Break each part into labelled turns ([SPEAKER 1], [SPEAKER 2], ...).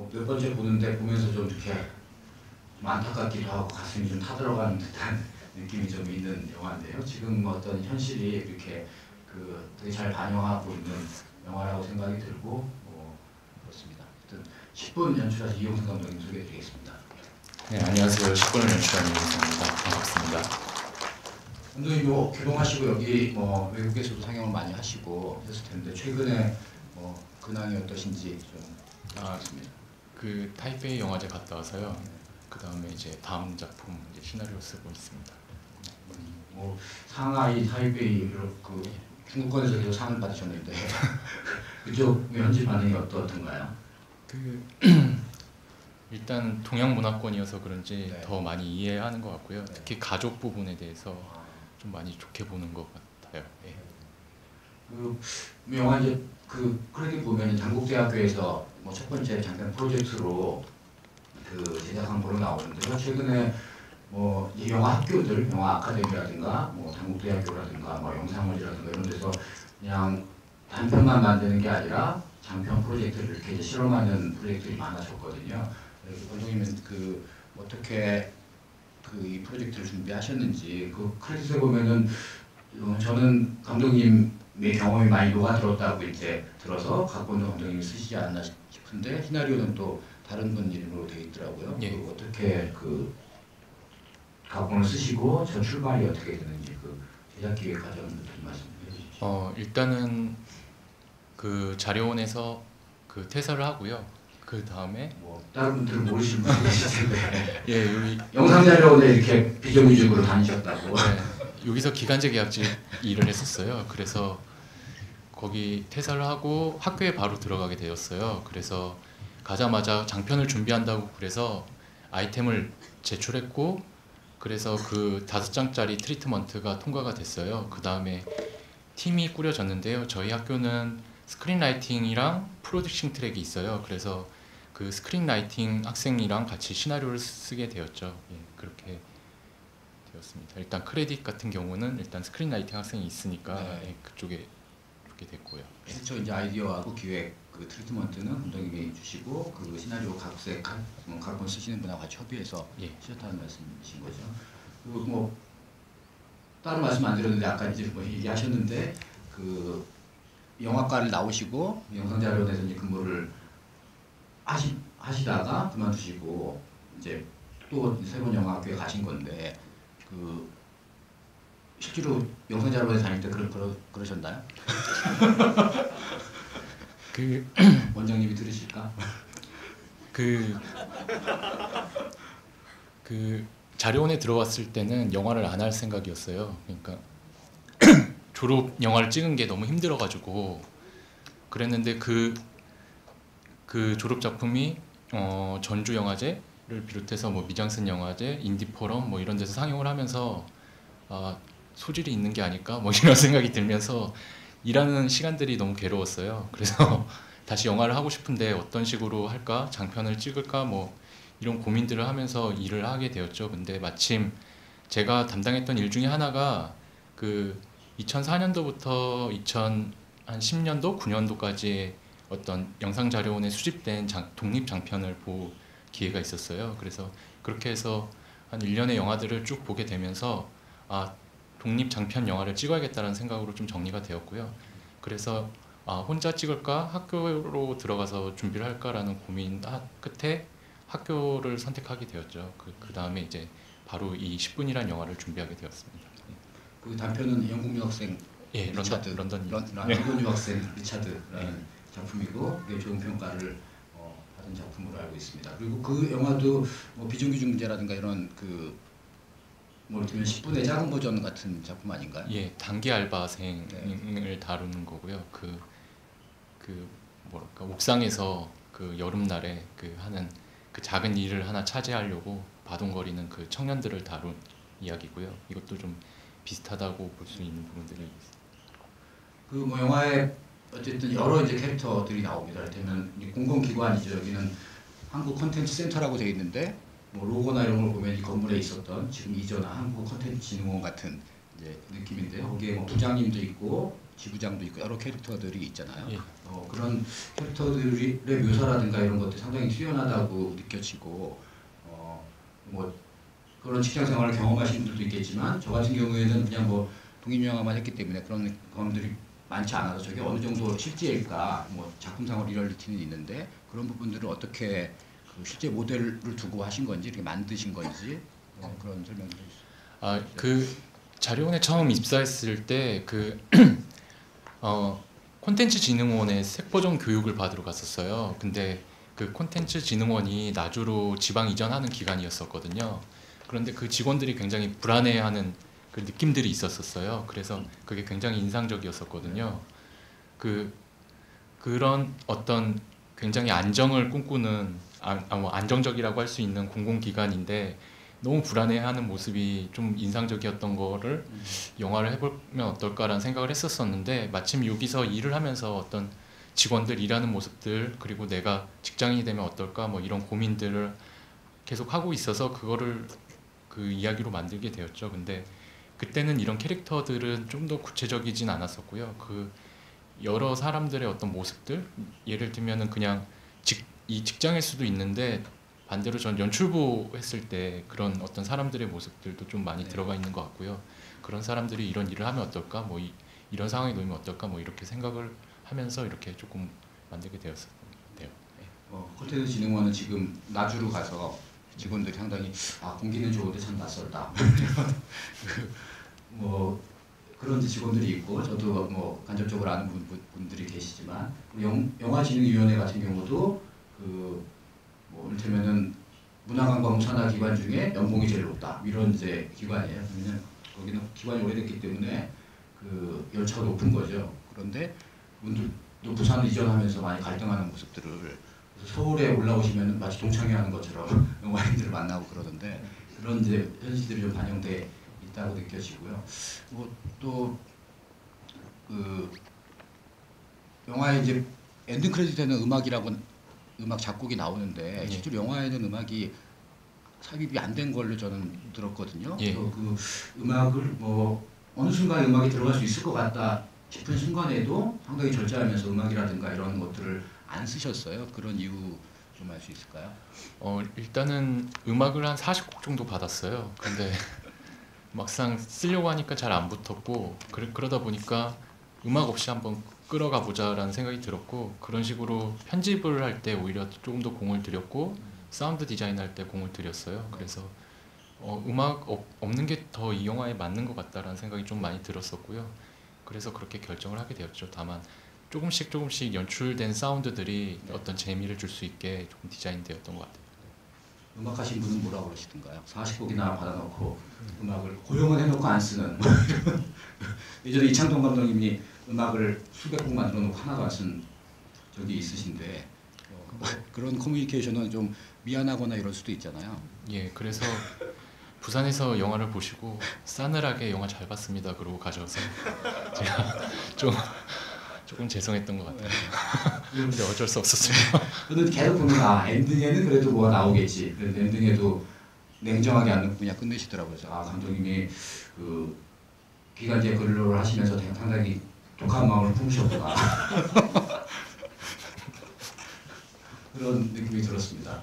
[SPEAKER 1] 뭐 몇 번째 보는데 보면서 좀 이렇게 좀 안타깝기도 하고 가슴이 좀 타들어가는 듯한 느낌이 좀 있는 영화인데요. 지금 어떤 현실이 이렇게 되게 잘 반영하고 있는 영화라고 생각이 들고 그렇습니다. 하여튼 10분 연출하신 이용승 감독님 소개해드리겠습니다.
[SPEAKER 2] 네, 안녕하세요. 10분을 연출한 이용승입니다. 반갑습니다.
[SPEAKER 1] 감독님 개봉하시고 여기 외국에서도 상영을 많이 하시고 했을 텐데 최근에 근황이 어떠신지 좀 알겠습니다.
[SPEAKER 2] 그 타이베이 영화제 갔다 와서요. 그 다음에 이제 다음 작품 이제 시나리오 쓰고 있습니다.
[SPEAKER 1] 상하이, 타이베이 중국권에서도 상을 받으셨는데 그쪽 현지 반응이 어떻던가요?
[SPEAKER 2] 일단 동양 문화권이어서 그런지
[SPEAKER 1] 네.
[SPEAKER 2] 더 많이 이해하는 것 같고요.
[SPEAKER 1] 네.
[SPEAKER 2] 특히 가족 부분에 대해서 좀 많이 좋게 보는 것 같아요. 네.
[SPEAKER 1] 영화 이제 크레딧 보면 단국대학교에서 첫 번째 장편 프로젝트로 제작한 걸로 나오는데요. 최근에 이 영화 학교들, 영화 아카데미라든가 단국대학교라든가 영상원이라든가 이런 데서 그냥 단편만 만드는 게 아니라 장편 프로젝트를 이렇게 이제 실험하는 프로젝트들이 많아졌거든요. 감독님은 어떻게 이 프로젝트를 준비하셨는지 크레딧에 보면은 저는 감독님의 경험이 많이 녹아들었다고 이제 들어서 각본도 감독님이 쓰시지 않나 싶은데 시나리오는 또 다른 분 이름으로 되어 있더라고요.
[SPEAKER 2] 예.
[SPEAKER 1] 어떻게 각본을 쓰시고 저 출발이 어떻게 되는지 제작 기획 과정을 좀 말씀해 주십시오.
[SPEAKER 2] 일단은 자료원에서 퇴사를 하고요. 그 다음에
[SPEAKER 1] 다른 분들은 모르시는 분이 계실 텐데
[SPEAKER 2] 예, 여기
[SPEAKER 1] 영상자료원에 이렇게 비정규직으로 다니셨다고.
[SPEAKER 2] 네, 여기서 기간제 계약직 일을 했었어요. 그래서 거기 퇴사를 하고 학교에 바로 들어가게 되었어요. 그래서 가자마자 장편을 준비한다고 그래서 아이템을 제출했고 그래서 5장짜리 트리트먼트가 통과가 됐어요. 그 다음에 팀이 꾸려졌는데요. 저희 학교는 스크린라이팅이랑 프로듀싱 트랙이 있어요. 그래서 그 스크린라이팅 학생이랑 같이 시나리오를 쓰게 되었죠. 예, 그렇게 되었습니다. 일단 크레딧 같은 경우는 일단 스크린라이팅 학생이 있으니까
[SPEAKER 1] 네.
[SPEAKER 2] 예, 그쪽에 그렇게 됐고요.
[SPEAKER 1] 그래서 이제 아이디어하고 기획 트리트먼트는 감독님이 주시고 시나리오 각본 쓰시는 분하고 같이 협의해서
[SPEAKER 2] 예.
[SPEAKER 1] 시작하는 말씀이신 거죠. 그리고 다른 말씀 안 드렸는데 아까 이제 얘기하셨는데 영화과를 나오시고 영상자료원에서 이제 근무를 하시다가 그만두시고 이제 또 새로운 영화학교에 가신 건데 실제로 영상자료원에 다닐 때 그러셨나요? 원장님이 들으실까?
[SPEAKER 2] 자료원에 들어왔을 때는 영화를 안 할 생각이었어요. 그러니까 졸업 영화를 찍은 게 너무 힘들어가지고 그랬는데 그 졸업 작품이 전주 영화제를 비롯해서 미장센 영화제, 인디포럼 이런 데서 상영을 하면서 소질이 있는 게 아닐까 이런 생각이 들면서 일하는 시간들이 너무 괴로웠어요. 그래서 다시 영화를 하고 싶은데 어떤 식으로 할까, 장편을 찍을까 이런 고민들을 하면서 일을 하게 되었죠. 근데 마침 제가 담당했던 일 중에 하나가 2004년도부터 2010년도, 9년도까지 어떤 영상자료원에 수집된 독립 장편을 볼 기회가 있었어요. 그래서 그렇게 해서 한 1년의 영화들을 쭉 보게 되면서 독립 장편 영화를 찍어야겠다는 생각으로 좀 정리가 되었고요. 그래서 혼자 찍을까, 학교로 들어가서 준비를 할까라는 고민 끝에 학교를 선택하게 되었죠. 그 다음에 이제 바로 이 10분이라는 영화를 준비하게 되었습니다.
[SPEAKER 1] 단편은 영국 유학생
[SPEAKER 2] 예,
[SPEAKER 1] 리차드,
[SPEAKER 2] 런던
[SPEAKER 1] 유학생 리차드라는 작품이고 좋은 평가를 받은 작품으로 알고 있습니다. 그리고 그 영화도 비정규직 문제라든가 이런 들면 10분의 작은 버전 같은 작품 아닌가요?
[SPEAKER 2] 예, 단기 알바생을 다루는 거고요. 뭐랄까 옥상에서 여름날에 하는 작은 일을 하나 차지하려고 바둥거리는 청년들을 다룬 이야기고요. 이것도 좀 비슷하다고 볼 수 있는 부분들이 있습니다.
[SPEAKER 1] 영화에 어쨌든 여러 이제 캐릭터들이 나옵니다. 이를테면 공공기관이죠. 여기는 한국 콘텐츠 센터라고 되어 있는데 로고나 이런 걸 보면 이 건물에 있었던 지금 이전 한국 콘텐츠 진흥원 같은 이제 느낌인데요. 거기에 뭐 부장님도 있고 지부장도 있고 여러 캐릭터들이 있잖아요.
[SPEAKER 2] 예.
[SPEAKER 1] 그런 캐릭터들의 묘사라든가 이런 것들이 상당히 뛰어나다고 느껴지고 뭐 그런 직장 생활을 경험하신 분들도 있겠지만 저 같은 경우에는 그냥 뭐 독립영화만 했기 때문에 그런 경험들이 많지 않아서 저게 어느 정도 실제일까 뭐 작품상으로 리얼리티는 있는데 그런 부분들을 어떻게 그 실제 모델을 두고 하신 건지 이렇게 만드신 건지 그런 설명 좀 해주세요.
[SPEAKER 2] 그 자료원에 처음 입사했을 때 그 콘텐츠 진흥원에 색보정 교육을 받으러 갔었어요. 근데 그 콘텐츠 진흥원이 나주로 지방 이전하는 기간이었었거든요. 그런데 그 직원들이 굉장히 불안해하는 그 느낌들이 있었어요. 그래서 그게 굉장히 인상적이었었거든요. 그런 어떤 굉장히 안정을 꿈꾸는 뭐 안정적이라고 할 수 있는 공공기관인데 너무 불안해하는 모습이 좀 인상적이었던 거를 영화를 해보면 어떨까라는 생각을 했었었는데 마침 여기서 일을 하면서 어떤 직원들 일하는 모습들 그리고 내가 직장인이 되면 어떨까 뭐 이런 고민들을 계속 하고 있어서 그거를 그 이야기로 만들게 되었죠. 근데 그때는 이런 캐릭터들은 좀 더 구체적이진 않았었고요. 그 여러 사람들의 어떤 모습들 예를 들면은 그냥 이 직장일 수도 있는데 반대로 전 연출부 했을 때 그런 어떤 사람들의 모습들도 좀 많이 들어가 있는 것 같고요. 그런 사람들이 이런 일을 하면 어떨까 뭐 이런 상황에 놓이면 어떨까 뭐 이렇게 생각을 하면서 이렇게 조금 만들게 되었어요.
[SPEAKER 1] 콘텐츠 진흥원은 지금 나주로 가서 직원들이 상당히 공기는 좋은데 참 낯설다. 뭐 그런 직원들이 있고 저도 뭐 간접적으로 아는 분들이 계시지만 영화진흥위원회 같은 경우도 뭐 이를테면은 문화관광산하기관 중에 연봉이 제일 높다 이런 이제 기관이에요. 왜냐면 거기는 기관이 오래됐기 때문에 그 열차가 높은 거죠. 그런데 분들도 부산 이전하면서 많이 갈등하는 모습들을 서울에 올라오시면 마치 동창회하는 것처럼 영화인들을 만나고 그러던데 그런 이제 현실들이 좀 반영돼 있다고 느껴지고요. 또 그 영화에 이제 엔딩 크레딧에는 음악 작곡이 나오는데 실제로 영화에는 음악이 삽입이 안 된 걸로 저는 들었거든요. 그 음악을 뭐 어느 순간 음악이 들어갈 수 있을 것 같다 싶은 순간에도 상당히 절제하면서 음악이라든가 이런 것들을 안 쓰셨어요. 그런 이유 좀 알 수 있을까요?
[SPEAKER 2] 일단은 음악을 한 40곡 정도 받았어요. 근데 막상 쓰려고 하니까 잘 안 붙었고 그러다 보니까 음악 없이 한번 끌어가 보자라는 생각이 들었고 그런 식으로 편집을 할 때 오히려 조금 더 공을 들였고 사운드 디자인 할 때 공을 들였어요. 그래서 음악 없는 게 더 이 영화에 맞는 것 같다라는 생각이 좀 많이 들었었고요. 그래서 그렇게 결정을 하게 되었죠. 다만 조금씩 연출된 사운드들이 어떤 재미를 줄 수 있게 조금 디자인되었던 것 같아요.
[SPEAKER 1] 음악하신 분은 뭐라고 그러시던가요? 40곡이나 받아놓고 음악을 고용은 해놓고 안 쓰는 예전에 이창동 감독님이 음악을 수백 곡 만들어 놓고 하나도 안 쓴 적이 있으신데 그런 커뮤니케이션은 좀 미안하거나 이럴 수도 있잖아요.
[SPEAKER 2] 예, 그래서 부산에서 영화를 보시고 싸늘하게 영화 잘 봤습니다 그러고 가셔서 제가 조금 죄송했던 것 같아요. 근데 어쩔 수 없었어요.
[SPEAKER 1] 저는 계속 보면 엔딩에는 그래도 뭐가 나오겠지. 그래서 엔딩에도 냉정하게 안 넣고 그냥 끝내시더라고요. 그래서 감독님이 그 기간제 근로를 하시면서 상당히 독한 마음을 품으셨구나. 그런 느낌이 들었습니다.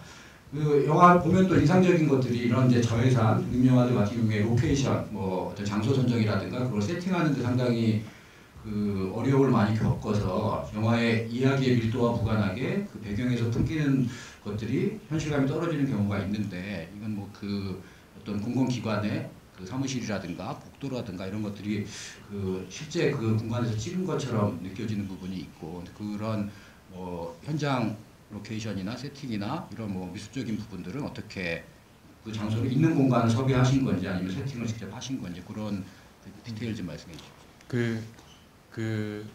[SPEAKER 1] 그 영화 보면 또 인상적인 것들이 이런 이제 저예산 독립영화들 같은 경우에 로케이션, 뭐 어떤 장소 선정이라든가 그걸 세팅하는데 상당히 그 어려움을 많이 겪어서 영화의 이야기의 밀도와 무관하게 그 배경에서 풍기는 것들이 현실감이 떨어지는 경우가 있는데 이건 뭐 그 어떤 공공기관의 그 사무실이라든가 복도라든가 이런 것들이 그 실제 그 공간에서 찍은 것처럼 느껴지는 부분이 있고 그런 뭐 현장 로케이션이나 세팅이나 이런 뭐 미술적인 부분들은 어떻게 그 장소를 있는 공간을 섭외하신 건지 아니면 세팅을 직접 하신 건지 그런 디테일 좀 말씀해 주십시오.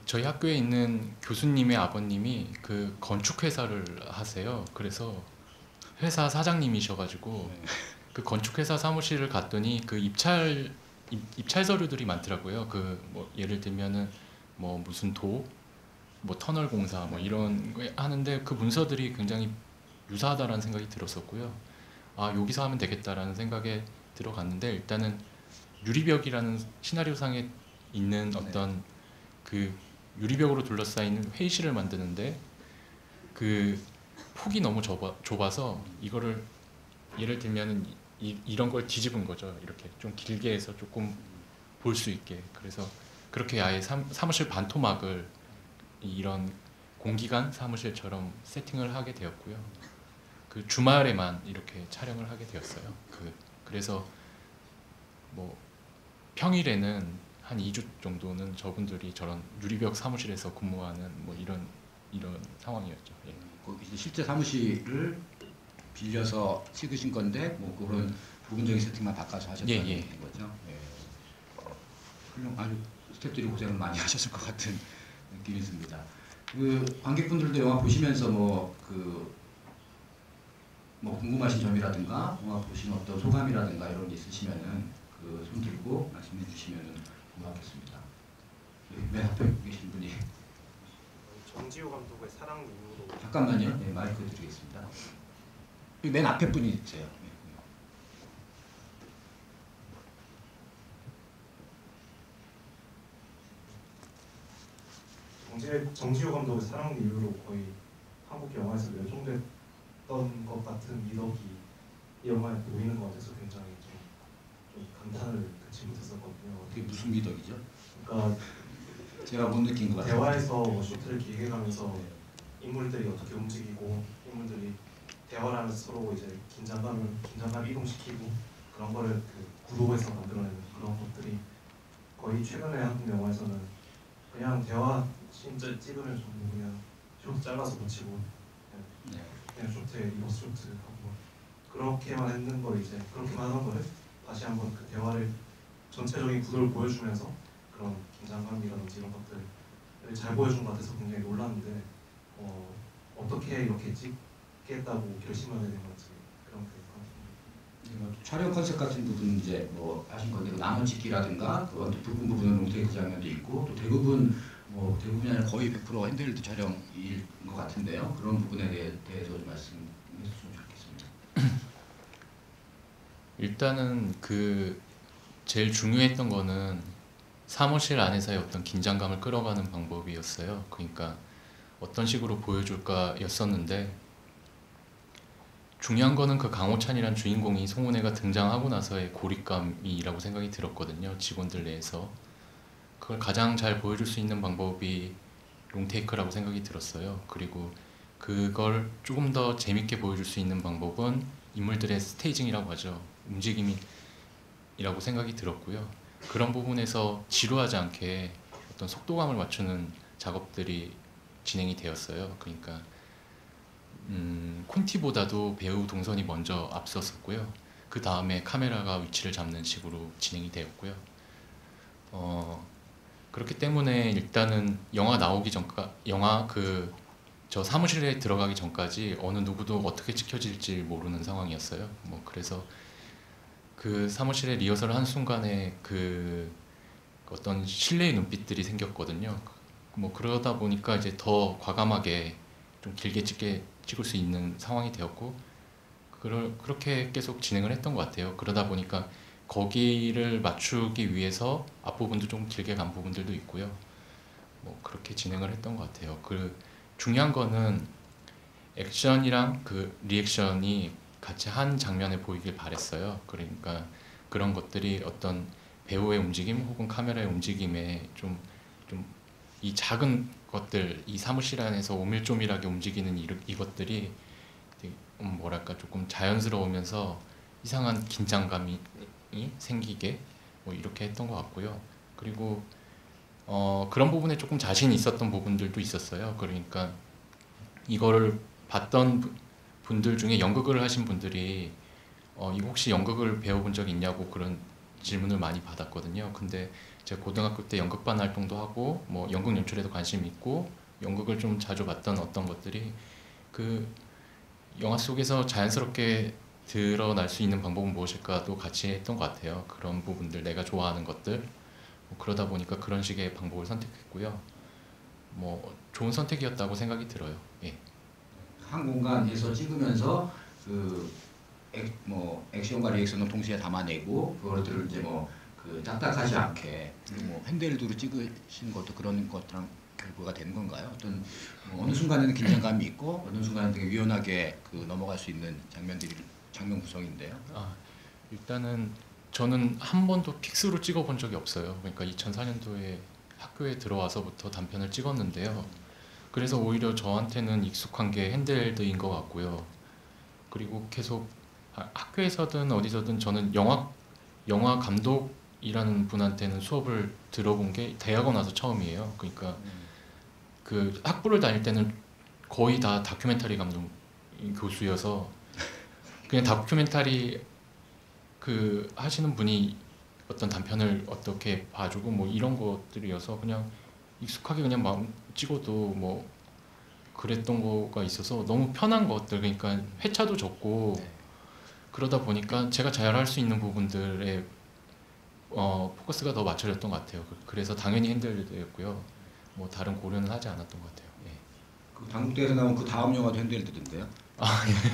[SPEAKER 2] 저희 학교에 있는 교수님의 아버님이 그 건축 회사를 하세요. 그래서 회사 사장님이셔가지고 그 건축 회사 사무실을 갔더니 그 입찰 서류들이 많더라고요. 그 뭐 예를 들면은 뭐 무슨 뭐 터널 공사 뭐 이런 거 하는데 그 문서들이 굉장히 유사하다라는 생각이 들었었고요. 여기서 하면 되겠다라는 생각에 들어갔는데 일단은 유리벽이라는 시나리오상에 있는 어떤 그 유리벽으로 둘러싸인 회의실을 만드는데 그 폭이 너무 좁아서 이거를 예를 들면은 이런 걸 뒤집은 거죠. 이렇게 좀 길게 해서 조금 볼 수 있게. 그래서 그렇게 아예 사무실 반토막을 이런 공기관 사무실처럼 세팅을 하게 되었고요. 그 주말에만 이렇게 촬영을 하게 되었어요. 그래서 뭐 평일에는 한 2주 정도는 저분들이 저런 유리벽 사무실에서 근무하는 뭐 이런 상황이었죠. 예.
[SPEAKER 1] 이제 실제 사무실을 빌려서 찍으신 건데 뭐 그런 부분적인 세팅만 바꿔서 하셨다는
[SPEAKER 2] 예.
[SPEAKER 1] 거죠. 예. 아주 스태프들이 고생을 많이 하셨을 것 같은 느낌이 듭니다. 그 관객분들도 영화 보시면서 뭐 궁금하신 점이라든가 영화 보신 어떤 소감이라든가 이런 게 있으시면은 손 들고 말씀해 주시면은 고맙겠습니다. 맨 앞에 계신 분이
[SPEAKER 3] 정지호 감독의 사랑 이후로.
[SPEAKER 1] 잠깐만요. 네, 마이크 드리겠습니다. 맨 앞에 분이 있어요.
[SPEAKER 3] 정지호 감독의 사랑 이후로 거의 한국 영화에서 멸종됐던 것 같은 미덕이 이 영화에 보이는 것 같아서 굉장히 좀 감탄을 금치 못했었거든요.
[SPEAKER 1] 그게 무슨 미덕이죠?
[SPEAKER 3] 그러니까
[SPEAKER 1] 제가 못 느낀 것 같아요.
[SPEAKER 3] 대화에서 뭐 쇼트를 길게 가면서 인물들이 어떻게 움직이고 인물들이 대화를 하면서 서로 이제 긴장감 이동시키고 그런 거를 그 구도에서 만들어내는 그런 것들이 거의 최근에 한국 영화에서는 그냥 대화 진짜 찍으면 좀 그냥 쇼트 잘라서 붙이고 그냥 쇼트에 리버스 쇼트 하고 그렇게만 했는 걸 이제 그렇게만 하는 거를 다시 한번 그 대화를 전체적인 구도를 보여주면서 그런 긴장감이라든지 이런 것들을 잘 보여준 것 같아서 굉장히 놀랐는데 어떻게 이렇게 찍겠다고 결심하게 된 건지 그런 게
[SPEAKER 1] 촬영 컨셉 같은 부분 이제 뭐 하신 건데 나무 찍기라든가 부분은 롱테이크 장면도 있고 또 대부분이 아니라 거의 100% 핸드헬드 촬영일 것 같은데요. 그런 부분에 대해서 좀 말씀해 주시면 좋겠습니다.
[SPEAKER 2] 일단은 제일 중요했던 거는 사무실 안에서의 어떤 긴장감을 끌어가는 방법이었어요. 그러니까 어떤 식으로 보여줄까였었는데 중요한 거는 그 강호찬이란 주인공이 송은혜가 등장하고 나서의 고립감이라고 생각이 들었거든요. 직원들 내에서. 그걸 가장 잘 보여줄 수 있는 방법이 롱테이크라고 생각이 들었어요. 그리고 그걸 조금 더 재밌게 보여줄 수 있는 방법은 인물들의 스테이징이라고 하죠. 움직임이라고 생각이 들었고요. 그런 부분에서 지루하지 않게 어떤 속도감을 맞추는 작업들이 진행이 되었어요. 그러니까 콘티보다도 배우 동선이 먼저 앞섰었고요. 그 다음에 카메라가 위치를 잡는 식으로 진행이 되었고요. 그렇기 때문에 일단은 영화 나오기 전까 저 사무실에 들어가기 전까지 어느 누구도 어떻게 찍혀질지 모르는 상황이었어요. 그래서 그 사무실에 리허설을 한 순간에 어떤 신뢰의 눈빛들이 생겼거든요. 그러다 보니까 이제 더 과감하게 좀 길게 찍을 수 있는 상황이 되었고 그렇게 계속 진행을 했던 것 같아요. 그러다 보니까 거기를 맞추기 위해서 앞부분도 좀 길게 간 부분들도 있고요. 그렇게 진행을 했던 것 같아요. 중요한 거는 액션이랑 리액션이 같이 한 장면에 보이길 바랬어요. 그러니까 그런 것들이 어떤 배우의 움직임 혹은 카메라의 움직임에 좀 이 작은 것들, 이 사무실 안에서 오밀조밀하게 움직이는 이것들이 되게 조금 자연스러우면서 이상한 긴장감이 생기게 이렇게 했던 것 같고요. 그리고 그런 부분에 조금 자신이 있었던 부분들도 있었어요. 그러니까 이거를 봤던 분들 중에 연극을 하신 분들이 이거 혹시 연극을 배워본 적 있냐고 그런 질문을 많이 받았거든요. 근데 제가 고등학교 때 연극반 활동도 하고 연극 연출에도 관심이 있고 연극을 좀 자주 봤던 어떤 것들이 영화 속에서 자연스럽게 드러날 수 있는 방법은 무엇일까도 같이 했던 것 같아요. 그런 부분들, 내가 좋아하는 것들. 그러다 보니까 그런 식의 방법을 선택했고요. 좋은 선택이었다고 생각이 들어요. 예.
[SPEAKER 1] 한 공간에서 찍으면서 액션과 리액션을 동시에 담아내고 그것들을 이제 그 딱딱하지 않게 뭐 핸드헬드로 찍으신 것도 그런 것랑 결부가 되는 건가요? 어떤 뭐 어느 순간에는 긴장감이 있고 어느 순간에는 되게 유연하게 그 넘어갈 수 있는 장면 구성인데요.
[SPEAKER 2] 일단은 저는 한 번도 픽스로 찍어본 적이 없어요. 그러니까 2004년도에 학교에 들어와서부터 단편을 찍었는데요. 그래서 오히려 저한테는 익숙한 게 핸드헬드인 것 같고요. 그리고 계속 학교에서든 어디서든 저는 영화 감독이라는 분한테는 수업을 들어본 게 대학원 와서 처음이에요. 그러니까 그 학부를 다닐 때는 거의 다 다큐멘터리 감독 교수여서 그냥 다큐멘터리 그 하시는 분이 어떤 단편을 어떻게 봐주고 뭐 이런 것들이어서 그냥 익숙하게 그냥 마음 찍어도 뭐 그랬던 거가 있어서 너무 편한 것들, 그러니까 회차도 적고 그러다 보니까 제가 잘 할 수 있는 부분들에 포커스가 더 맞춰졌던 것 같아요. 그래서 당연히 핸들드였고요. 뭐 다른 고려는 하지 않았던 것 같아요. 예.
[SPEAKER 1] 그 당국대에서 나온 그 다음 영화도 핸드헬드던데요.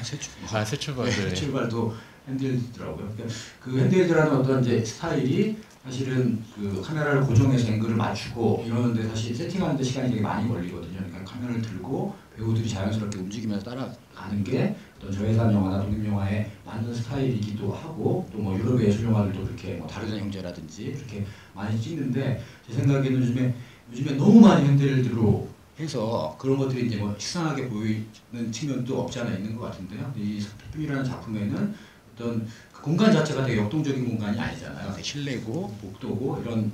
[SPEAKER 2] 새 출발.
[SPEAKER 1] 새 출발도 핸드헬드더라고요. 그러니까 그 핸드헬드라는 어떤 이제 스타일이 사실은 그 카메라를 고정해서 앵글을 맞추고 이러는데 사실 세팅하는데 시간이 되게 많이 걸리거든요. 그러니까 카메라를 들고 배우들이 자연스럽게 움직이면서 따라가는 게 어떤 저예산 영화나 독립 영화에 맞는 스타일이기도 하고 또 뭐 유럽의 예술 영화들도 그렇게 뭐 다르던 형제라든지 그렇게 많이 찍는데 제 생각에는 요즘에 너무 많이 핸드헬드로 해서 그런 것들이 이제 뭐 식상하게 보이는 측면도 없지 않아 있는 것 같은데요. 이 스피이라는 작품에는 어떤 그 공간 자체가 되게 역동적인 공간이 아니잖아요. 실내고 복도고 이런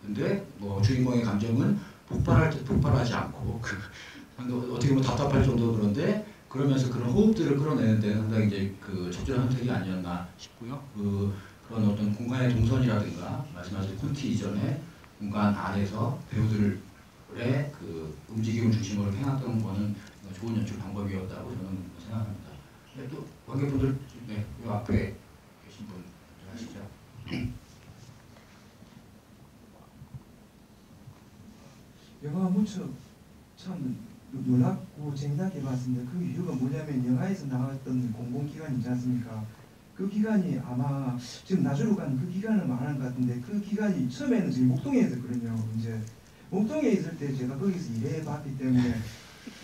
[SPEAKER 1] 근데 뭐 주인공의 감정은 폭발할 때 폭발하지 않고 어떻게 보면 답답할 정도로 그런데 그러면서 그런 호흡들을 끌어내는 데는 상당히 이제 그 적절한 선택이 아니었나 싶고요. 그런 어떤 공간의 동선이라든가 말씀하신 콘티 이전에 공간 안에서 배우들의 그 움직임을 중심으로 해놨던 거는 좋은 연출 방법이었다고 저는 생각합니다. 네, 또 관객분들 네, 이 앞에 계신 분 하시죠.
[SPEAKER 4] 영화 무척 참 놀랍고 재미나게 봤습니다. 그 이유가 뭐냐면 영화에서 나왔던 공공기관 있지 않습니까? 그 기간이 아마 지금 나주로 간 그 기간을 말하는 것 같은데 그 기간이 처음에는 저희 목동에 있었거든요. 이제 목동에 있을 때 제가 거기서 일해봤기 때문에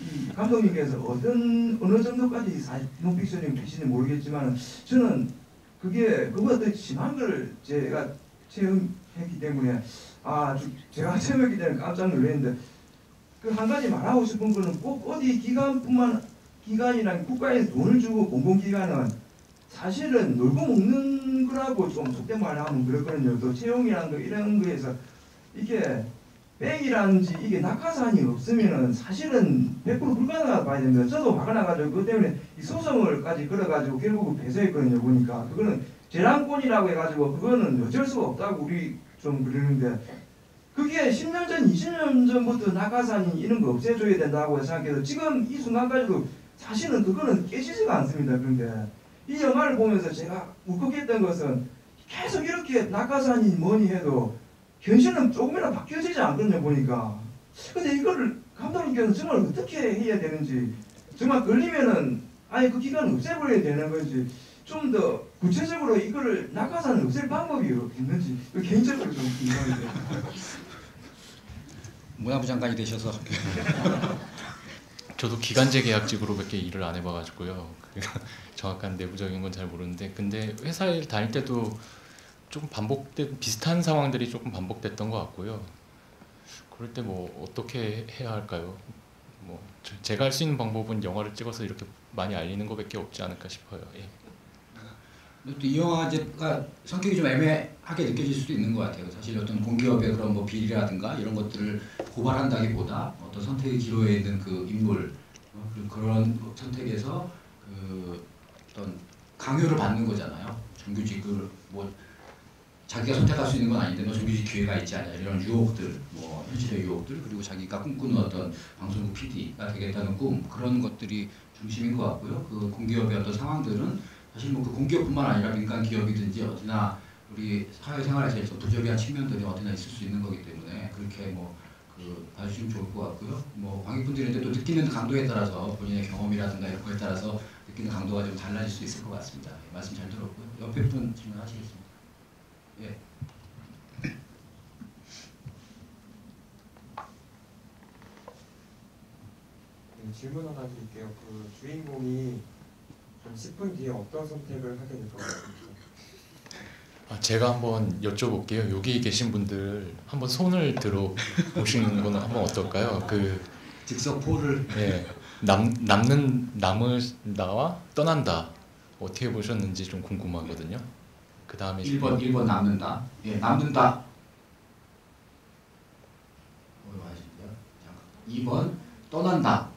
[SPEAKER 4] 이 감독님께서 어느 정도까지 논픽션인지 모르겠지만 저는 그보다 더 심한 걸 제가 체험했기 때문에 제가 체험했기 때문에 깜짝 놀랐는데 그 한 가지 말하고 싶은 거는 꼭 어디 기관이랑 국가에서 돈을 주고 공공기관은 사실은 놀고 먹는 거라고 좀 속된 말을 하면 그렇거든요. 또 채용이라는 거 이런 거에서 이게 백이라든지 이게 낙하산이 없으면은 사실은 100% 불가능하다 봐야 됩니다. 저도 화가 나가지고 그것 때문에 이 소송을까지 걸어가지고 결국은 패소했거든요. 보니까 그거는 재량권이라고 해가지고 그거는 어쩔 수가 없다고 우리 좀 그러는데 그게 10년 전, 20년 전부터 낙하산이 이런 거 없애줘야 된다고 생각해서 지금 이 순간까지도 사실은 그거는 깨지지가 않습니다. 그런데 이 영화를 보면서 제가 울컥했던 것은 계속 이렇게 낙하산이 뭐니 해도 현실은 조금이라도 바뀌어지지 않거든요. 보니까. 근데 이거를 감독님께서 정말 어떻게 해야 되는지 정말 걸리면은 아예 그 기간을 없애버려야 되는 건지 좀 더 구체적으로 이거를 낙하산을 없앨 방법이 있는지 개인적으로 좀 궁금해요.
[SPEAKER 1] 문화부 장관이 되셔서
[SPEAKER 2] 저도 기간제 계약직으로밖에 일을 안 해봐가지고요. 정확한 내부적인 건 잘 모르는데 근데 회사에 다닐 때도 조금 비슷한 상황들이 조금 반복됐던 것 같고요. 그럴 때 뭐 어떻게 해야 할까요? 뭐 제가 할 수 있는 방법은 영화를 찍어서 이렇게 많이 알리는 것밖에 없지 않을까 싶어요. 예.
[SPEAKER 1] 또 이 영화제가 성격이 좀 애매하게 느껴질 수도 있는 것 같아요. 사실 어떤 공기업의 그런 뭐 비리라든가 이런 것들을 고발한다기보다 어떤 선택의 기로에 있는 그 인물 그런 선택에서 그 어떤 강요를 받는 거잖아요. 정규직을 뭐 자기가 선택할 수 있는 건 아닌데 너 정규직 기회가 있지 않냐 이런 유혹들, 뭐 현실의 유혹들 그리고 자기가 꿈꾸는 어떤 방송국 PD가 되겠다는 꿈 그런 것들이 중심인 것 같고요. 그 공기업의 어떤 상황들은 사실 뭐 그 공기업뿐만 아니라 민간 기업이든지 어디나 우리 사회생활에서 있어 부조리한 측면들이 어디나 있을 수 있는 거기 때문에 그렇게 뭐 봐주시면 좋을 것 같고요. 뭐 관객분들한테 또 느끼는 강도에 따라서 본인의 경험이라든가 이런 거에 따라서 느끼는 강도가 좀 달라질 수 있을 것 같습니다. 말씀 잘 들었고요. 옆에 분 질문하시겠습니다. 예.
[SPEAKER 5] 질문 하나 드릴게요. 그 주인공이 한 10분 뒤에 어떤 선택을 하게 될 것 같습니까?
[SPEAKER 2] 제가 한번 여쭤볼게요. 여기 계신 분들 한번 손을 들어 보시는 건 한번 어떨까요?
[SPEAKER 1] 즉석 포를
[SPEAKER 2] 예, 남는다와 떠난다 어떻게 보셨는지 좀 궁금하거든요. 그 다음에
[SPEAKER 1] 1번 남는다. 예, 남는다. 2번 떠난다.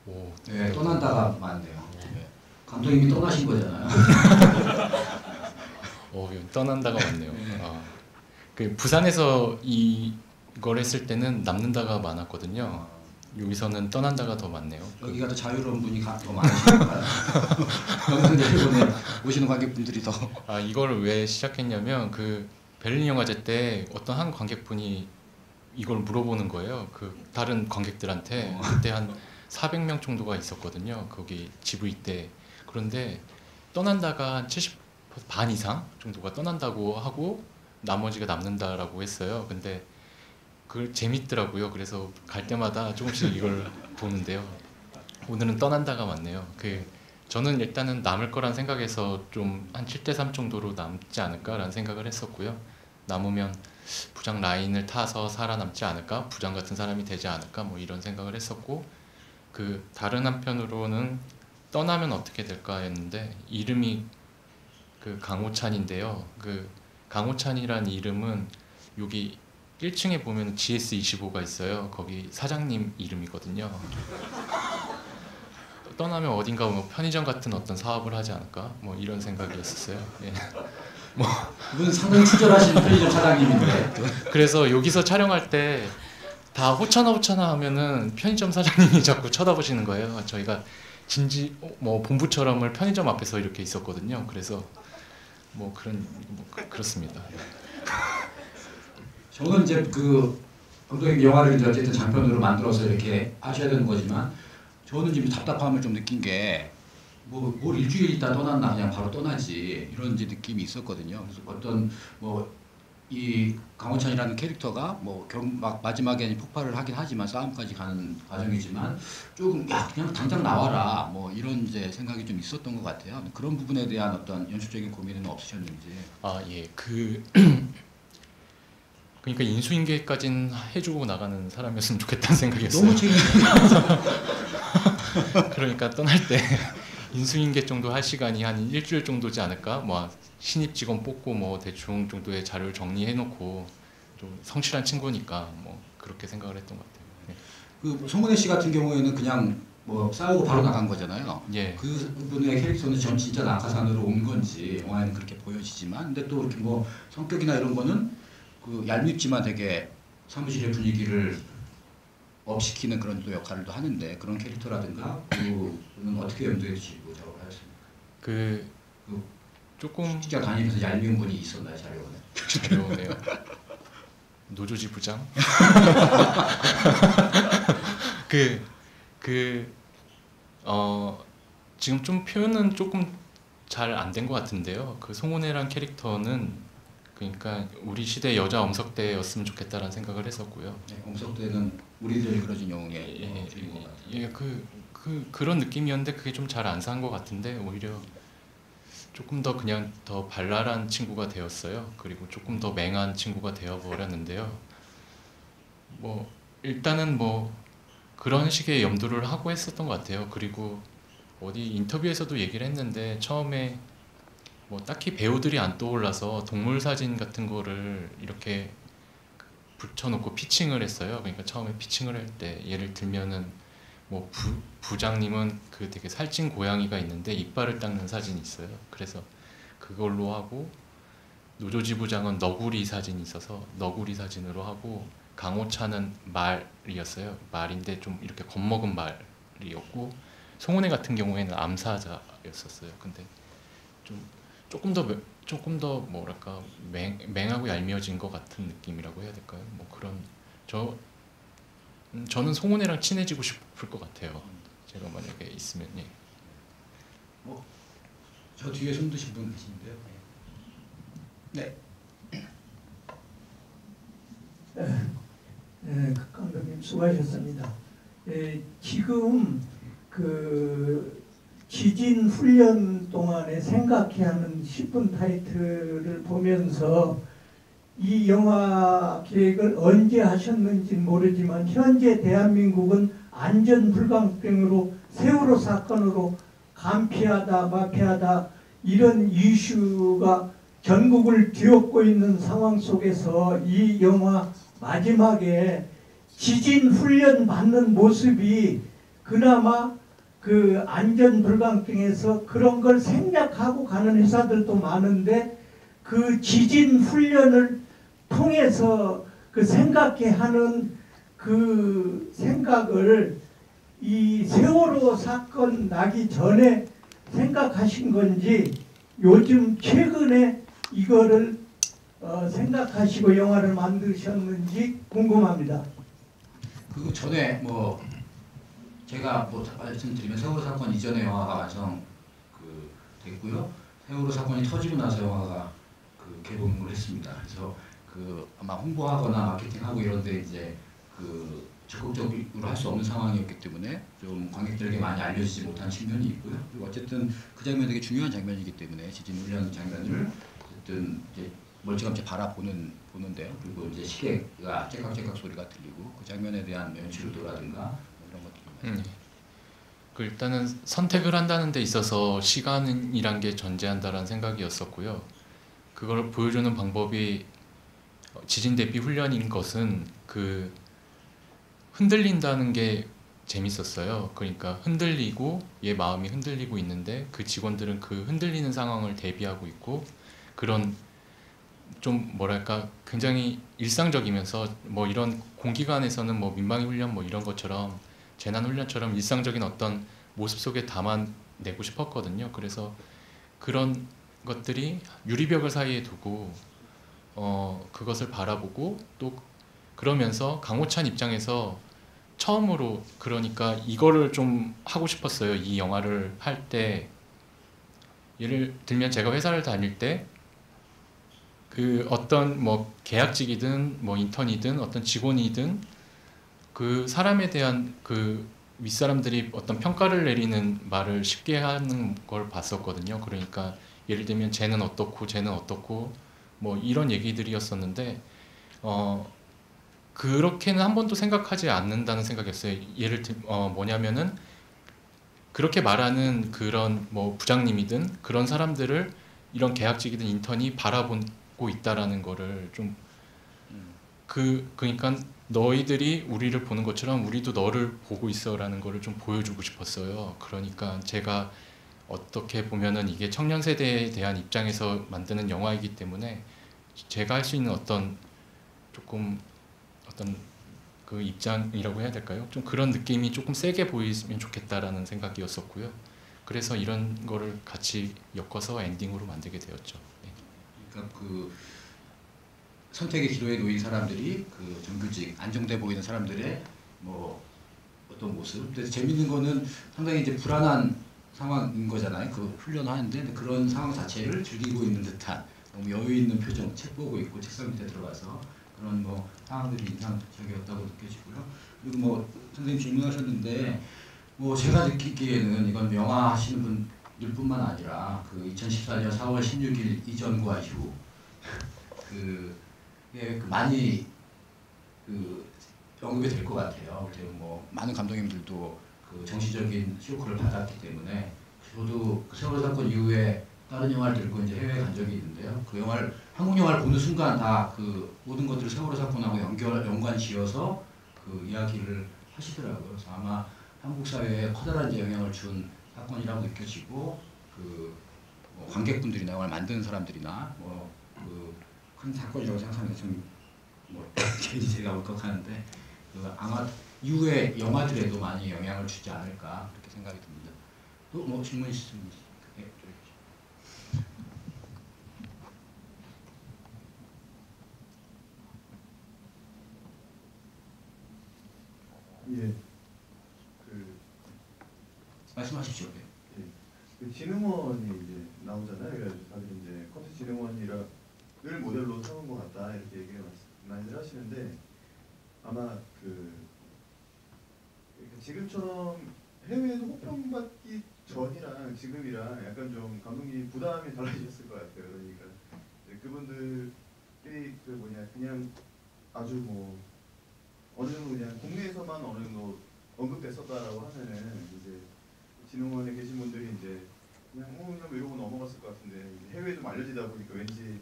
[SPEAKER 2] 오,
[SPEAKER 1] 네, 떠난다가 맞네요. 네. 감독님이 떠나신 거잖아요.
[SPEAKER 2] 떠난다가 맞네요. 그 부산에서 이걸 했을 때는 남는다가 많았거든요. 여기서는 떠난다가 더 많네요.
[SPEAKER 1] 여기가 더 자유로운 분이 더 많으시니까요. 여기서 일본에 오시는 관객분들이 더.
[SPEAKER 2] 이걸 왜 시작했냐면 그 베를린 영화제 때 어떤 한 관객분이 이걸 물어보는 거예요. 그 다른 관객들한테. 그때 한 400명 정도가 있었거든요. 거기 GV 때. 그런데 떠난다가 한 70% 반 이상 정도가 떠난다고 하고 나머지가 남는다라고 했어요. 근데 그 재밌더라고요. 그래서 갈 때마다 조금씩 이걸 보는데요. 오늘은 떠난다가 맞네요. 저는 일단은 남을 거란 생각에서 좀 한 7대3 정도로 남지 않을까라는 생각을 했었고요. 남으면 부장 라인을 타서 살아남지 않을까, 부장 같은 사람이 되지 않을까, 뭐 이런 생각을 했었고, 다른 한편으로는 떠나면 어떻게 될까 했는데 이름이 강호찬인데요. 강호찬이란 이름은 여기 1층에 보면 GS25가 있어요. 거기 사장님 이름이거든요. 떠나면 어딘가 뭐 편의점 같은 어떤 사업을 하지 않을까? 뭐 이런 생각이었었어요. 예.
[SPEAKER 1] 이분 상당히 친절하신 편의점 사장님인데.
[SPEAKER 2] 그래서 여기서 촬영할 때 다 호찬아 하면은 편의점 사장님이 자꾸 쳐다보시는 거예요. 저희가 본부처럼을 편의점 앞에서 이렇게 있었거든요. 그래서 그렇습니다.
[SPEAKER 1] 저는 이제 감독님 영화를 이제 어쨌든 장편으로 만들어서 이렇게 하셔야 되는 거지만 저는 지금 답답함을 좀 느낀 게 뭘 일주일 있다 떠났나 그냥 바로 떠나지 이런 이제 느낌이 있었거든요. 그래서 어떤 이 강호찬이라는 캐릭터가 막 마지막에 폭발을 하긴 하지만 싸움까지 가는 과정이지만 조금 그냥 당장 나와라 이런 이제 생각이 좀 있었던 것 같아요. 그런 부분에 대한 어떤 연출적인 고민은 없으셨는지.
[SPEAKER 2] 예. 그러니까 인수인계까지는 해주고 나가는 사람이었으면 좋겠다는 생각이었어요.
[SPEAKER 1] 너무 재밌네요.
[SPEAKER 2] 그러니까 떠날 때 인수인계 정도 할 시간이 한 일주일 정도지 않을까? 신입 직원 뽑고 대충 정도의 자료를 정리해놓고 좀 성실한 친구니까 그렇게 생각을 했던 것 같아요.
[SPEAKER 1] 송은혜 씨 같은 경우에는 그냥 싸우고 바로 나간 거잖아요.
[SPEAKER 2] 예.
[SPEAKER 1] 그분의 캐릭터는 전 진짜 낙하산으로 온 건지 영화에는 그렇게 보여지지만, 근데 또 이렇게 성격이나 이런 거는 얄밉지만 되게 사무실의 분위기를 업시키는 그런 또 역할을 또 하는데 그런 캐릭터라든가 그는 어떻게 염두에 두시고 작업하셨습니까?
[SPEAKER 2] 조금
[SPEAKER 1] 직장 다니면서 얄미운 분이 있었나요, 자료원에?
[SPEAKER 2] 자료네요. 노조지 부장. 지금 좀 표현은 조금 잘 안 된 것 같은데요. 송은혜란 캐릭터는 그러니까 우리 시대 여자 엄석대였으면 좋겠다라는 생각을 했었고요.
[SPEAKER 1] 네, 엄석대는 우리들이 그려진 영웅의
[SPEAKER 2] 그런 느낌이었는데 그게 좀 잘 안 산 것 같은데 오히려 조금 더 그냥 더 발랄한 친구가 되었어요. 그리고 조금 더 맹한 친구가 되어버렸는데요. 일단은 그런 식의 염두를 하고 했었던 것 같아요. 그리고 어디 인터뷰에서도 얘기를 했는데 처음에 딱히 배우들이 안 떠올라서 동물 사진 같은 거를 이렇게 붙여놓고 피칭을 했어요. 그러니까 처음에 피칭을 할 때 예를 들면은 부장님은 되게 살찐 고양이가 있는데 이빨을 닦는 사진이 있어요. 그래서 그걸로 하고 노조지 부장은 너구리 사진이 있어서 너구리 사진으로 하고 강호찬은 말이었어요. 말인데 좀 이렇게 겁먹은 말이었고 송은혜 같은 경우에는 암사자였었어요. 근데 조금 더 뭐랄까 맹하고 얄미워진 것 같은 느낌이라고 해야 될까요? 저는 송은혜랑 친해지고 싶을 것 같아요. 제가 만약에 있으면. 예.
[SPEAKER 1] 저 뒤에 손 드신 분 계신데요. 네.
[SPEAKER 6] 네, 감독님 수고하셨습니다. 지금 그 지진 훈련 동안에 생각해야 하는 10분 타이틀을 보면서 이 영화 기획을 언제 하셨는지 모르지만 현재 대한민국은 안전불감병으로 세월호 사건으로 간피하다 마피하다 이런 이슈가 전국을 뒤엎고 있는 상황 속에서 이 영화 마지막에 지진 훈련 받는 모습이 그나마 그 안전불감증에서 그런 걸 생략하고 가는 회사들도 많은데 그 지진 훈련을 통해서 그 생각해 하는 그 생각을 이 세월호 사건 나기 전에 생각하신 건지 요즘 최근에 이거를 생각하시고 영화를 만드셨는지 궁금합니다.
[SPEAKER 1] 그 전에 뭐 제가 뭐 말씀드리면 세월호 사건 이전에 영화가 완성 됐고요. 세월호 사건이 터지고 나서 영화가 개봉을 했습니다. 그래서 아마 홍보하거나 마케팅하고 이런데 이제 적극적으로 할 수 없는 상황이었기 때문에 좀 관객들에게 많이 알려지지 못한 측면이 있고요. 그리고 어쨌든 그 장면이 되게 중요한 장면이기 때문에 지진 훈련 장면을 어쨌든 이제 멀찌감치 보는데요. 그리고 이제 시계가 째깍째깍 소리가 들리고 그 장면에 대한 연출도라든가 이런 것들이
[SPEAKER 2] 그 일단은 선택을 한다는 데 있어서 시간이란 게 전제한다라는 생각이었었고요. 그걸 보여주는 방법이 지진 대비 훈련인 것은 그 흔들린다는 게 재밌었어요. 그러니까 흔들리고 얘 마음이 흔들리고 있는데 그 직원들은 그 흔들리는 상황을 대비하고 있고 그런 좀 뭐랄까 굉장히 일상적이면서 뭐 이런 공기관에서는 뭐 민방위 훈련 뭐 이런 것처럼 재난 훈련처럼 일상적인 어떤 모습 속에 담아내고 싶었거든요. 그래서 그런 것들이 유리벽을 사이에 두고 그것을 바라보고 또 그러면서 강호찬 입장에서 처음으로 그러니까 이거를 좀 하고 싶었어요. 이 영화를 할 때 예를 들면 제가 회사를 다닐 때 그 어떤 뭐 계약직이든 뭐 인턴이든 어떤 직원이든 그 사람에 대한 그 윗사람들이 어떤 평가를 내리는 말을 쉽게 하는 걸 봤었거든요. 그러니까 예를 들면 쟤는 어떻고 뭐 이런 얘기들이었었는데 그렇게는 한 번도 생각하지 않는다는 생각이었어요. 예를 들 뭐냐면은 그렇게 말하는 그런 뭐 부장님이든 그런 사람들을 이런 계약직이든 인턴이 바라보고 있다라는 거를 좀 그러니까 너희들이 우리를 보는 것처럼 우리도 너를 보고 있어라는 거를 좀 보여주고 싶었어요. 그러니까 제가 어떻게 보면은 이게 청년 세대에 대한 입장에서 만드는 영화이기 때문에 제가 할 수 있는 어떤 조금 어떤 그 입장이라고 해야 될까요? 좀 그런 느낌이 조금 세게 보이면 좋겠다라는 생각이었었고요. 그래서 이런 거를 같이 엮어서 엔딩으로 만들게 되었죠. 네.
[SPEAKER 1] 그러니까 선택의 기로에 놓인 사람들이 정규직 안정돼 보이는 사람들의 뭐 어떤 모습. 그래서 재밌는 거는 상당히 이제 불안한 상황인 거잖아요. 훈련하는데 그런 상황 자체를 즐기고 있는 듯한 너무 여유 있는 표정, 책 보고 있고 책상 밑에 들어가서 그런 뭐 상황들이 인상적이었다고 느껴지고요. 그리고 뭐 선생님 질문하셨는데 뭐 제가 느끼기에는 이건 영화 하시는 분들뿐만 아니라 2014년 4월 16일 이전과 이후 많이 언급이 될 것 같아요. 그리고 뭐 많은 감독님들도 정치적인 쇼크를 받았기 때문에 저도 세월호 사건 이후에 다른 영화를 들고 이제 해외에 간 적이 있는데요. 한국 영화를 보는 순간 다 모든 것들을 세월호 사건하고 연관 지어서 이야기를 하시더라고요. 그래서 아마 한국 사회에 커다란 영향을 준 사건이라고 느껴지고 뭐 관객분들이나 영화를 만드는 사람들이나 큰 사건이라고 생각하면서 뭐 괜히 제가 울컥하는데 아마 이후에 영화들에도 많이 영향을 주지 않을까 그렇게 생각이 듭니다. 또 뭐 질문 있으면
[SPEAKER 7] 예.
[SPEAKER 1] 말씀하십시오.
[SPEAKER 7] 진흥원이 이제 나오잖아요. 그래가지고 다들 이제 커피 진흥원이를 모델로 삼은 것 같다 이렇게 얘기를 많이들 하시는데 아마 이렇게 지금처럼 해외에서 호평받기 전이랑 지금이랑 약간 좀 감독님 부담이 달라지셨을 것 같아요. 그러니까 이제 그분들이 그 뭐냐 그냥 아주 뭐 어느 정도 그냥 국내에서만 어느 정도 언급됐었다라고 하면은 이제 진흥원에 계신 분들이 이제 그냥 그냥 이러고 넘어갔을 것 같은데 이제 해외에 좀 알려지다 보니까 왠지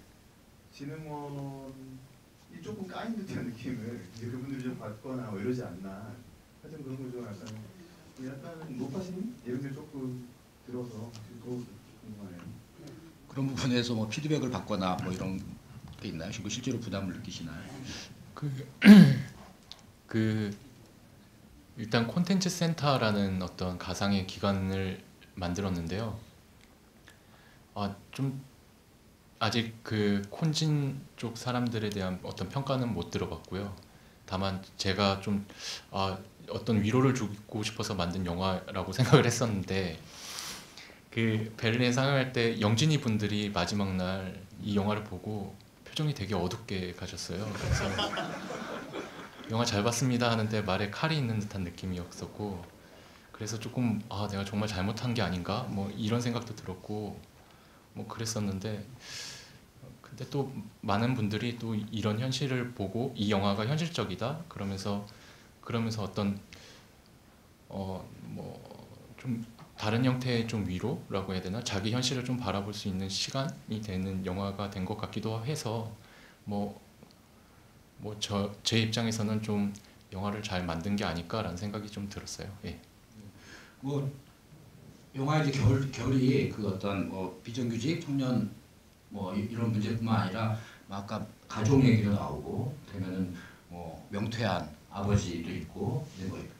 [SPEAKER 7] 진흥원이 조금 까인 듯한 느낌을 이제 그분들이 좀 받거나 뭐 이러지 않나. 하여튼 그런 걸 좀 약간 높아심 이런 게 조금 들어서 더 궁금하네요.
[SPEAKER 1] 그런 부분에서 뭐 피드백을 받거나 뭐 이런 게 있나요? 그리고 실제로 부담을 느끼시나요?
[SPEAKER 2] 그 일단 콘텐츠 센터라는 어떤 가상의 기관을 만들었는데요. 좀 아직 그 콘진 쪽 사람들에 대한 어떤 평가는 못 들어봤고요. 다만 제가 좀 어떤 위로를 주고 싶어서 만든 영화라고 생각을 했었는데 그 베를린에 상영할 때 영진이 분들이 마지막 날 이 영화를 보고 표정이 되게 어둡게 가셨어요. 그래서 영화 잘 봤습니다 하는데 말에 칼이 있는 듯한 느낌이었었고 그래서 조금 내가 정말 잘못한 게 아닌가 뭐 이런 생각도 들었고 뭐 그랬었는데 근데 또 많은 분들이 또 이런 현실을 보고 이 영화가 현실적이다 그러면서 어떤 뭐 좀 다른 형태의 좀 위로라고 해야 되나 자기 현실을 좀 바라볼 수 있는 시간이 되는 영화가 된 것 같기도 해서 제 입장에서는 좀 영화를 잘 만든 게 아닐까라는 생각이 좀 들었어요. 예.
[SPEAKER 1] 뭐 영화의 이제 결이 그 어떤 뭐 비정규직 청년 뭐 이런 문제뿐만 아니라 아까 가족 얘기도 나오고 되면은 뭐 명퇴한 아버지도 있고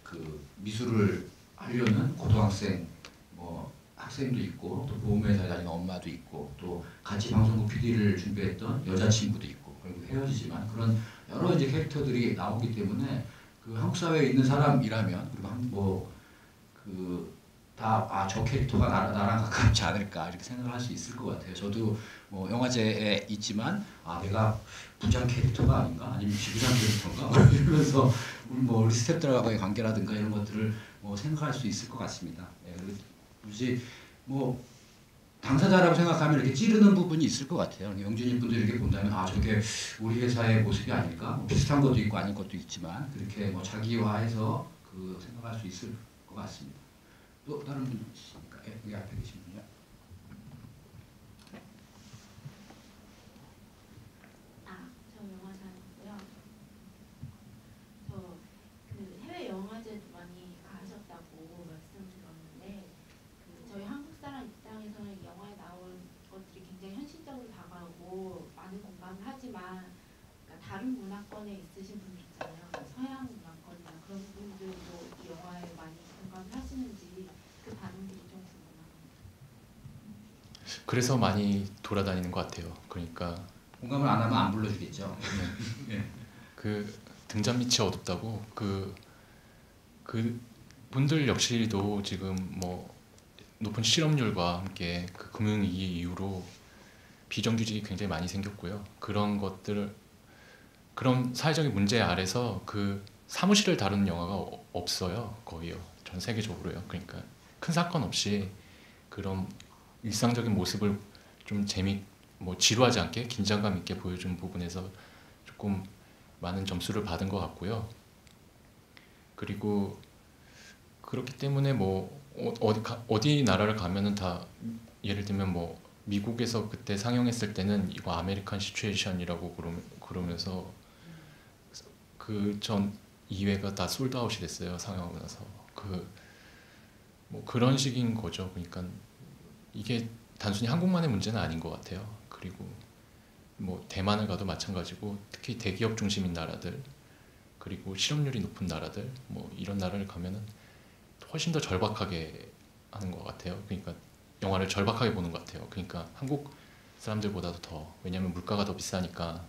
[SPEAKER 1] 그 미술을 하려는 고등학생 뭐 학생도 있고 또 보험회사에 다니는 엄마도 있고 또 같이 방송국 PD를 준비했던 여자친구도 있고 그리고 헤어지지만 그런 여러 이제 캐릭터들이 나오기 때문에 그 한국 사회에 있는 사람이라면 그리고 저 캐릭터가 나랑 가깝지 않을까 이렇게 생각을 할 수 있을 것 같아요. 저도 뭐 영화제에 있지만 내가 부장 캐릭터가 아닌가 아니면 지부장 캐릭터인가 이러면서 우리 스태프들과의 관계라든가 이런 것들을 뭐 생각할 수 있을 것 같습니다. 굳이 뭐 당사자라고 생각하면 이렇게 찌르는 부분이 있을 것 같아요. 영진이 분들이 이렇게 본다면 저게 우리 회사의 모습이 아닐까 뭐 비슷한 것도 있고 아닌 것도 있지만 그렇게 뭐 자기화해서 생각할 수 있을 것 같습니다. 또 다른 분 있습니까? 여기 앞에 계신 분이요.
[SPEAKER 8] 저 영화 잘 봤고요. 저 그 해외 영화제도 많이 가셨다고 말씀드렸는데 저희 한국 사람 입장에서는 이 영화에 나온 것들이 굉장히 현실적으로 다가오고 많은 공감을 하지만 그러니까 다른 문화권에 있으신 분들 있잖아요. 서양 문화권이나 그런 분들도 이 영화에 많이 공감을 하시는지 그 반응들이 좀 궁금합니다.
[SPEAKER 2] 그래서 많이 돌아다니는 것 같아요. 그러니까
[SPEAKER 1] 공감을 안 하면 안 불러주겠죠.
[SPEAKER 2] 그 등잔 밑이 어둡다고 그 분들 역시도 지금 뭐 높은 실업률과 함께 그 금융위기 이후로 비정규직이 굉장히 많이 생겼고요. 그런 사회적인 문제 아래서 그 사무실을 다루는 영화가 없어요. 거의요. 전 세계적으로요. 그러니까 큰 사건 없이 그런 일상적인 모습을 좀 지루하지 않게 긴장감 있게 보여준 부분에서 조금 많은 점수를 받은 것 같고요. 그리고 그렇기 때문에 뭐 어디 나라를 가면은 다 예를 들면 뭐 미국에서 그때 상영했을 때는 이거 아메리칸 시츄에이션이라고 그러면서 그 전 2회가 다 솔드아웃이 됐어요. 상영하고 나서 뭐 그런 식인 거죠. 그러니까 이게 단순히 한국만의 문제는 아닌 것 같아요. 그리고 뭐 대만을 가도 마찬가지고 특히 대기업 중심인 나라들 그리고 실업률이 높은 나라들 뭐 이런 나라를 가면은 훨씬 더 절박하게 하는 것 같아요. 그러니까 영화를 절박하게 보는 것 같아요. 그러니까 한국 사람들보다도 더 왜냐하면 물가가 더 비싸니까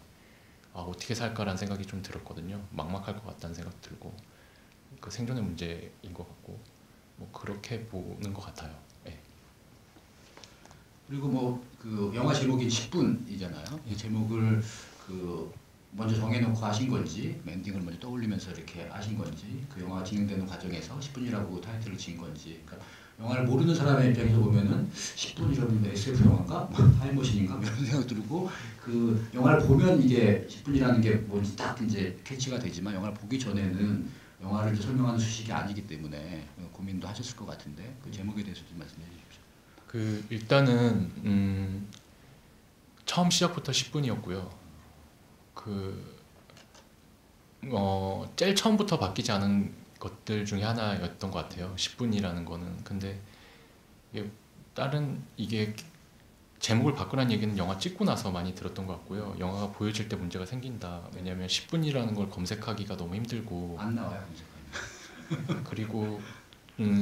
[SPEAKER 2] 어떻게 살까라는 생각이 좀 들었거든요. 막막할 것 같다는 생각 들고 그 생존의 문제인 것 같고 뭐 그렇게 보는 것 같아요. 네.
[SPEAKER 1] 그리고 뭐 그 영화 제목이 10분이잖아요. 이 제목을 먼저 정해놓고 하신 건지 엔딩을 먼저 떠올리면서 이렇게 하신 건지 그 영화가 진행되는 과정에서 10분이라고 타이틀을 지은 건지 그러니까 영화를 모르는 사람의 입장에서 보면은 10분이라면 SF 영화인가? 타임머신인가? 이런 생각 들고 그 영화를 보면 이게 10분이라는 게 뭔지 딱 이제 캐치가 되지만 영화를 보기 전에는 영화를 이제 설명하는 수식이 아니기 때문에 고민도 하셨을 것 같은데 그 제목에 대해서 좀 말씀해 주십시오.
[SPEAKER 2] 그 일단은 처음 시작부터 10분이었고요. 제일 처음부터 바뀌지 않은 것들 중에 하나였던 것 같아요. 10분이라는 거는. 근데 이게 제목을 바꾸라는 얘기는 영화 찍고 나서 많이 들었던 것 같고요. 영화가 보여질 때 문제가 생긴다. 왜냐하면 10분이라는 걸 검색하기가 너무 힘들고
[SPEAKER 1] 안 나와요 검색하면.
[SPEAKER 2] 그리고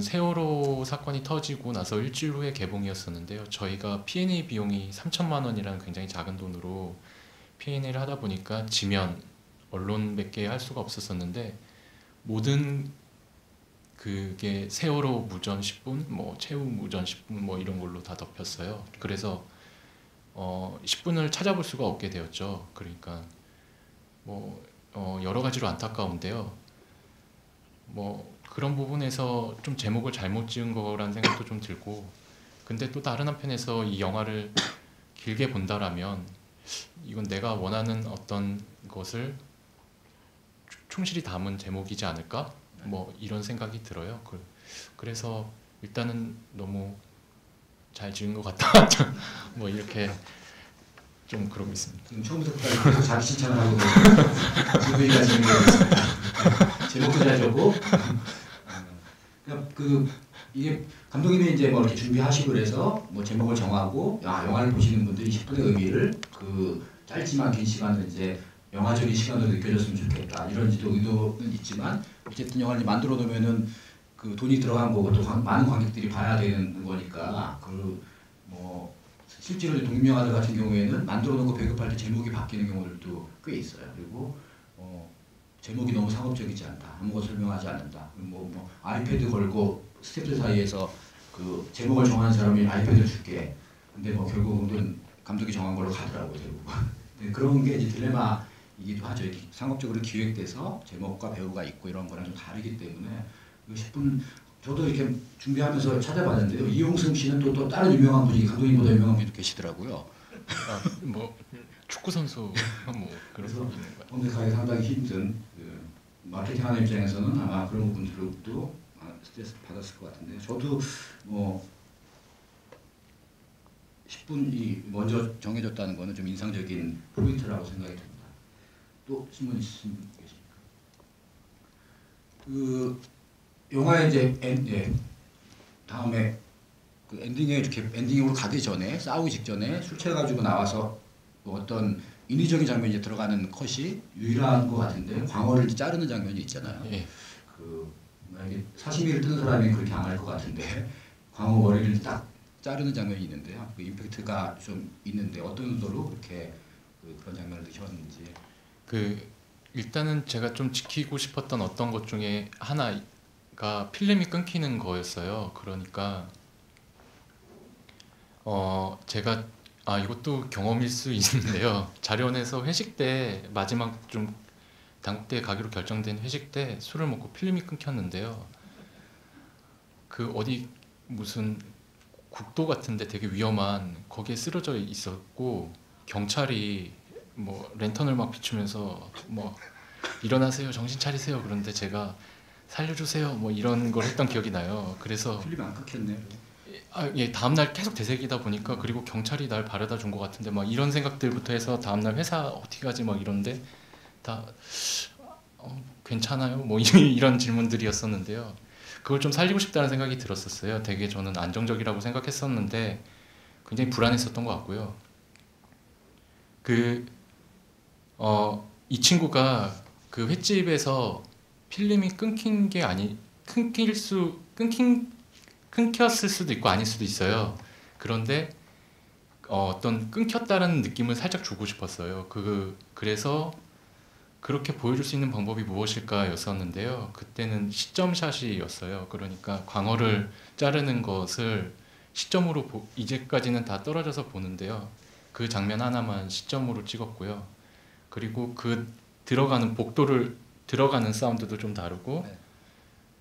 [SPEAKER 2] 세월호 사건이 터지고 나서 일주일 후에 개봉이었었는데요. 저희가 P&A 비용이 3천만 원이라는 굉장히 작은 돈으로 P&A를 하다 보니까 지면 언론밖에 할 수가 없었었는데 모든 그게 세월호 무전 10분, 뭐 최후 무전 10분 뭐 이런 걸로 다 덮였어요. 그래서 10분을 찾아볼 수가 없게 되었죠. 그러니까 뭐 여러 가지로 안타까운데요. 뭐 그런 부분에서 좀 제목을 잘못 지은 거라는 생각도 좀 들고, 근데 또 다른 한편에서 이 영화를 길게 본다라면 이건 내가 원하는 어떤 것을 충실히 담은 제목이지 않을까? 뭐 이런 생각이 들어요. 그래서 일단은 너무 잘 지은 것 같다. 뭐 이렇게 좀 그러고 있습니다.
[SPEAKER 1] 처음부터 계속 자기 칭찬을 하고 기분이가 있습니다. 제목도 잘 적고 이게 감독님이 이제 뭐 이렇게 준비하시고 그래서 뭐 제목을 정하고 영화를 보시는 분들이 10분의 의미를 그 짧지만 긴 시간을 이제 영화적인 시간으로 느껴졌으면 좋겠다 이런 의도는 있지만 어쨌든 영화를 만들어 놓으면은 그 돈이 들어간 거고 또 많은 관객들이 봐야 되는 거니까 뭐 실제로 독립영화들 같은 경우에는 만들어 놓은 거 배급할 때 제목이 바뀌는 경우들도 꽤 있어요. 그리고 제목이 너무 상업적이지 않다, 아무것도 설명하지 않는다. 뭐 아이패드 걸고 스태프들 사이에서 그 제목을 정하는 사람이 아이패드를 줄게. 근데 뭐 결국은 감독이 정한 걸로 가더라고요. 결국. 그런 게 이제 딜레마이기도 하죠. 상업적으로 기획돼서 제목과 배우가 있고 이런 거랑 좀 다르기 때문에 10분 저도 이렇게 준비하면서 찾아봤는데요. 이용승 씨는 또 다른 유명한 분이 감독님보다 유명한 분이 계시더라고요.
[SPEAKER 2] 뭐 축구 선수 뭐 그런 거 있는 거예요.
[SPEAKER 1] 검색하기 상당히 힘든 마케팅하는 입장에서는 아마 그런 부분들도 스트레스 받았을 것 같은데 저도 뭐 10분이 먼저 정해졌다는 거는 좀 인상적인 포인트라고 생각이 듭니다. 또 질문 있으신 분 계십니까? 그 영화에 이제 다음에 그 엔딩으로 가기 전에 싸우기 직전에 술 취해가지고 나와서 뭐 어떤 인위적인 장면이 이제 들어가는 컷이 유일한 것 같은데 광어를 이제 자르는 장면이 있잖아요.
[SPEAKER 2] 예.
[SPEAKER 1] 그 만약에 사시미를 뜨는 사람이 그렇게 안 할 것 같은데 광어 머리를 딱 자르는 장면이 있는데요. 그 임팩트가 좀 있는데 어떤 의도로 그렇게 그런 장면을 넣으셨는지.
[SPEAKER 2] 일단은 제가 좀 지키고 싶었던 어떤 것 중에 하나가 필름이 끊기는 거였어요. 그러니까 제가 이것도 경험일 수 있는데요. 자료원에서 회식 때 마지막 좀 당국대에 가기로 결정된 회식 때 술을 먹고 필름이 끊겼는데요. 그 어디 무슨 국도 같은데 되게 위험한 거기에 쓰러져 있었고 경찰이 뭐 랜턴을 막 비추면서 뭐 일어나세요, 정신 차리세요. 그런데 제가 살려주세요 뭐 이런 걸 했던 기억이 나요. 그래서
[SPEAKER 1] 필름이 안 끊겼네.
[SPEAKER 2] 예, 다음날 계속 되새기다 보니까 그리고 경찰이 날 바래다 준 것 같은데 막 이런 생각들부터 해서 다음날 회사 어떻게 가지 막 이런데 다 괜찮아요 뭐 이런 질문들이었었는데요. 그걸 좀 살리고 싶다는 생각이 들었었어요. 되게 저는 안정적이라고 생각했었는데 굉장히 불안했었던 것 같고요. 이 친구가 그 횟집에서 필름이 끊긴 게 끊겼을 수도 있고 아닐 수도 있어요. 그런데 어떤 끊겼다는 느낌을 살짝 주고 싶었어요. 그래서 그렇게 보여줄 수 있는 방법이 무엇일까였었는데요. 그때는 시점샷이었어요. 그러니까 광어를 자르는 것을 시점으로 이제까지는 다 떨어져서 보는데요. 그 장면 하나만 시점으로 찍었고요. 그리고 그 들어가는 복도를 들어가는 사운드도 좀 다르고
[SPEAKER 1] 네.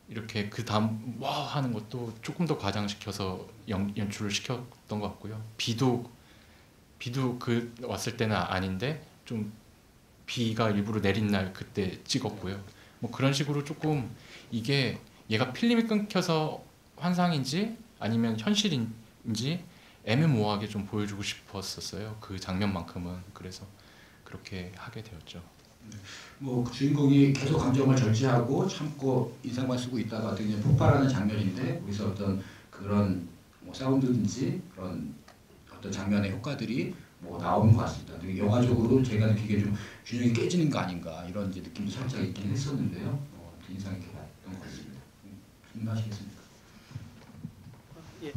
[SPEAKER 2] 이렇게 그 다음 와 하는 것도 조금 더 과장시켜서 연출을 시켰던 것 같고요. 비도 그 왔을 때는 아닌데 좀 비가 일부러 내린 날 그때 찍었고요. 뭐 그런 식으로 조금 이게 얘가 필름이 끊겨서 환상인지 아니면 현실인지 애매모호하게 좀 보여주고 싶었었어요. 그 장면만큼은. 그래서 그렇게 하게 되었죠.
[SPEAKER 1] 뭐 주인공이 계속 감정을 절제하고 참고 인상만 쓰고 있다가 어떻게 보면 폭발하는 장면인데 거기서 어떤 그런 뭐 사운드든지 그런 어떤 장면의 효과들이 뭐 나오는 것 같습니다. 되게 영화적으로 제가 느끼기에 좀 균형이 깨지는 거 아닌가 이런 이제 느낌도 살짝 있긴 했었는데요. 인상 깊게 봤던 것 같습니다. 인가하시겠습니까?
[SPEAKER 9] 예,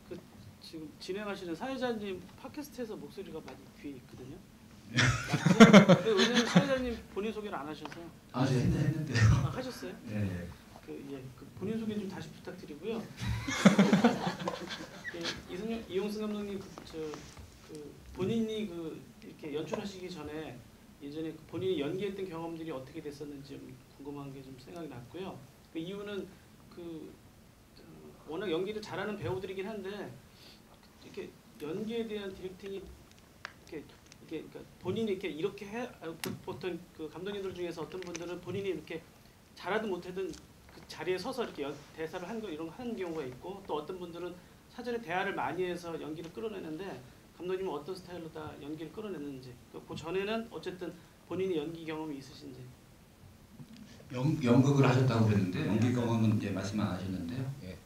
[SPEAKER 9] 그 지금 진행하시는 사회자님 팟캐스트에서 목소리가 많이 귀에 있거든요. 왜냐면 사회자님 본인 소개를 안 하셔서요.
[SPEAKER 1] 아, 네, 했는데요.
[SPEAKER 9] 아, 하셨어요?
[SPEAKER 1] 네.
[SPEAKER 9] 그 본인 소개 좀 다시 부탁드리고요. 이용승 감독님 그 본인이 그 이렇게 연출하시기 전에 예전에 본인이 연기했던 경험들이 어떻게 됐었는지 좀 궁금한 게 좀 생각이 났고요. 그 이유는 워낙 연기를 잘하는 배우들이긴 한데 이렇게 연기에 대한 디렉팅이 이렇게 그러니까 본인이 이렇게 해 보통 그 감독님들 중에서 어떤 분들은 본인이 이렇게 잘하든 못하든 그 자리에 서서 이렇게 대사를 하는 거 이런 거 하는 경우가 있고 또 어떤 분들은 사전에 대화를 많이 해서 연기를 끌어내는데 감독님은 어떤 스타일로 다 연기를 끌어내는지 그 전에는 어쨌든 본인이 연기 경험이 있으신지.
[SPEAKER 1] 연극을 하셨다고 그랬는데 연기 경험은 이제 말씀 안 하셨는데요. 예.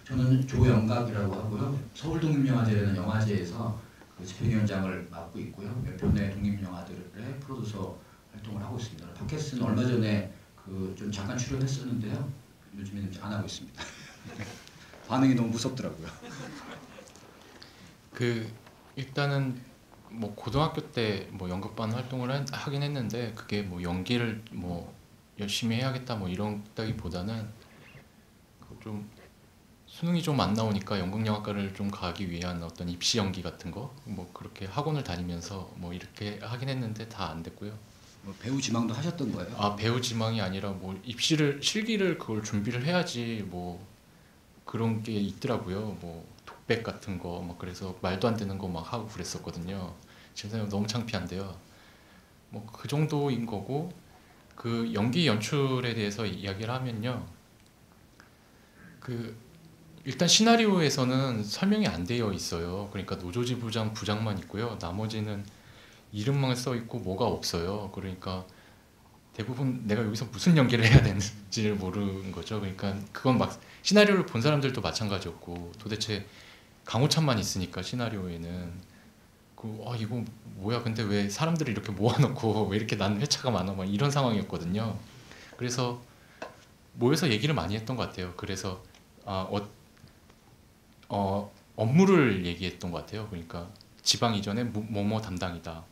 [SPEAKER 1] 저는 조영각이라고 하고요. 서울독립영화제라는 영화제에서 그 집행위원장을 맡고 있고요. 몇 편의 독립영화들의 프로듀서 활동을 하고 있습니다. 팟캐스트는 얼마 전에 그 좀 잠깐 출연했었는데요. 요즘에는 안 하고 있습니다. 반응이 너무 무섭더라고요.
[SPEAKER 2] 일단은 뭐 고등학교 때 뭐 연극반 활동을 하긴 했는데 그게 뭐 연기를 뭐 열심히 해야겠다 뭐 이런다기보다는 좀 수능이 좀 안 나오니까 연극영화과를 좀 가기 위한 어떤 입시 연기 같은 거 뭐 그렇게 학원을 다니면서 뭐 이렇게 하긴 했는데 다 안 됐고요.
[SPEAKER 1] 뭐 배우 지망도 하셨던 거예요?
[SPEAKER 2] 아, 배우 지망이 아니라 뭐 실기를 그걸 준비를 해야지 뭐 그런 게 있더라고요. 뭐 독백 같은 거 막 그래서 말도 안 되는 거 막 하고 그랬었거든요. 지금 생각하면 너무 창피한데요. 뭐 그 정도인 거고 그 연기 연출에 대해서 이야기를 하면요. 일단 시나리오에서는 설명이 안 되어 있어요. 그러니까 노조지 부장만 있고요. 나머지는 이름만 써 있고 뭐가 없어요. 그러니까 대부분 내가 여기서 무슨 연기를 해야 되는지를 모르는 거죠. 그러니까 그건 막 시나리오를 본 사람들도 마찬가지였고 도대체 강호찬만 있으니까 시나리오에는 이거 뭐야? 근데 왜 사람들을 이렇게 모아놓고 왜 이렇게 난 회차가 많아? 막 이런 상황이었거든요. 그래서 모여서 얘기를 많이 했던 것 같아요. 그래서 업무를 얘기했던 것 같아요. 그러니까 지방 이전에 뭐뭐 담당이다.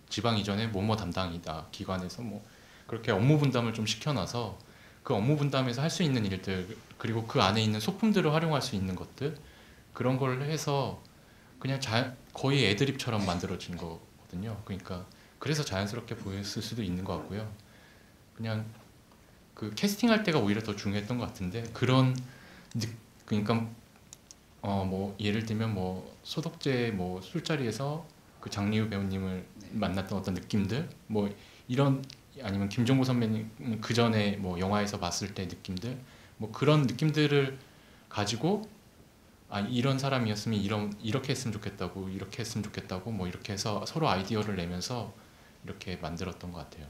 [SPEAKER 2] 지방 이전에 뭐뭐 담당이다. 기관에서 뭐 그렇게 업무 분담을 좀 시켜놔서 그 업무 분담에서 할 수 있는 일들 그리고 그 안에 있는 소품들을 활용할 수 있는 것들 그런 걸 해서 그냥 거의 애드립처럼 만들어진 거거든요. 그러니까 그래서 자연스럽게 보였을 수도 있는 것 같고요. 그냥 그 캐스팅할 때가 오히려 더 중요했던 것 같은데 그러니까 뭐 예를 들면 뭐 소독제 뭐 술자리에서 그 장리우 배우님을 만났던 어떤 느낌들 뭐 이런 아니면 김종고 선배님 그 전에 뭐 영화에서 봤을 때 느낌들 뭐 그런 느낌들을 가지고 이런 사람이었으면 이렇게 했으면 좋겠다고 이렇게 했으면 좋겠다고 뭐 이렇게 해서 서로 아이디어를 내면서 이렇게 만들었던 것 같아요.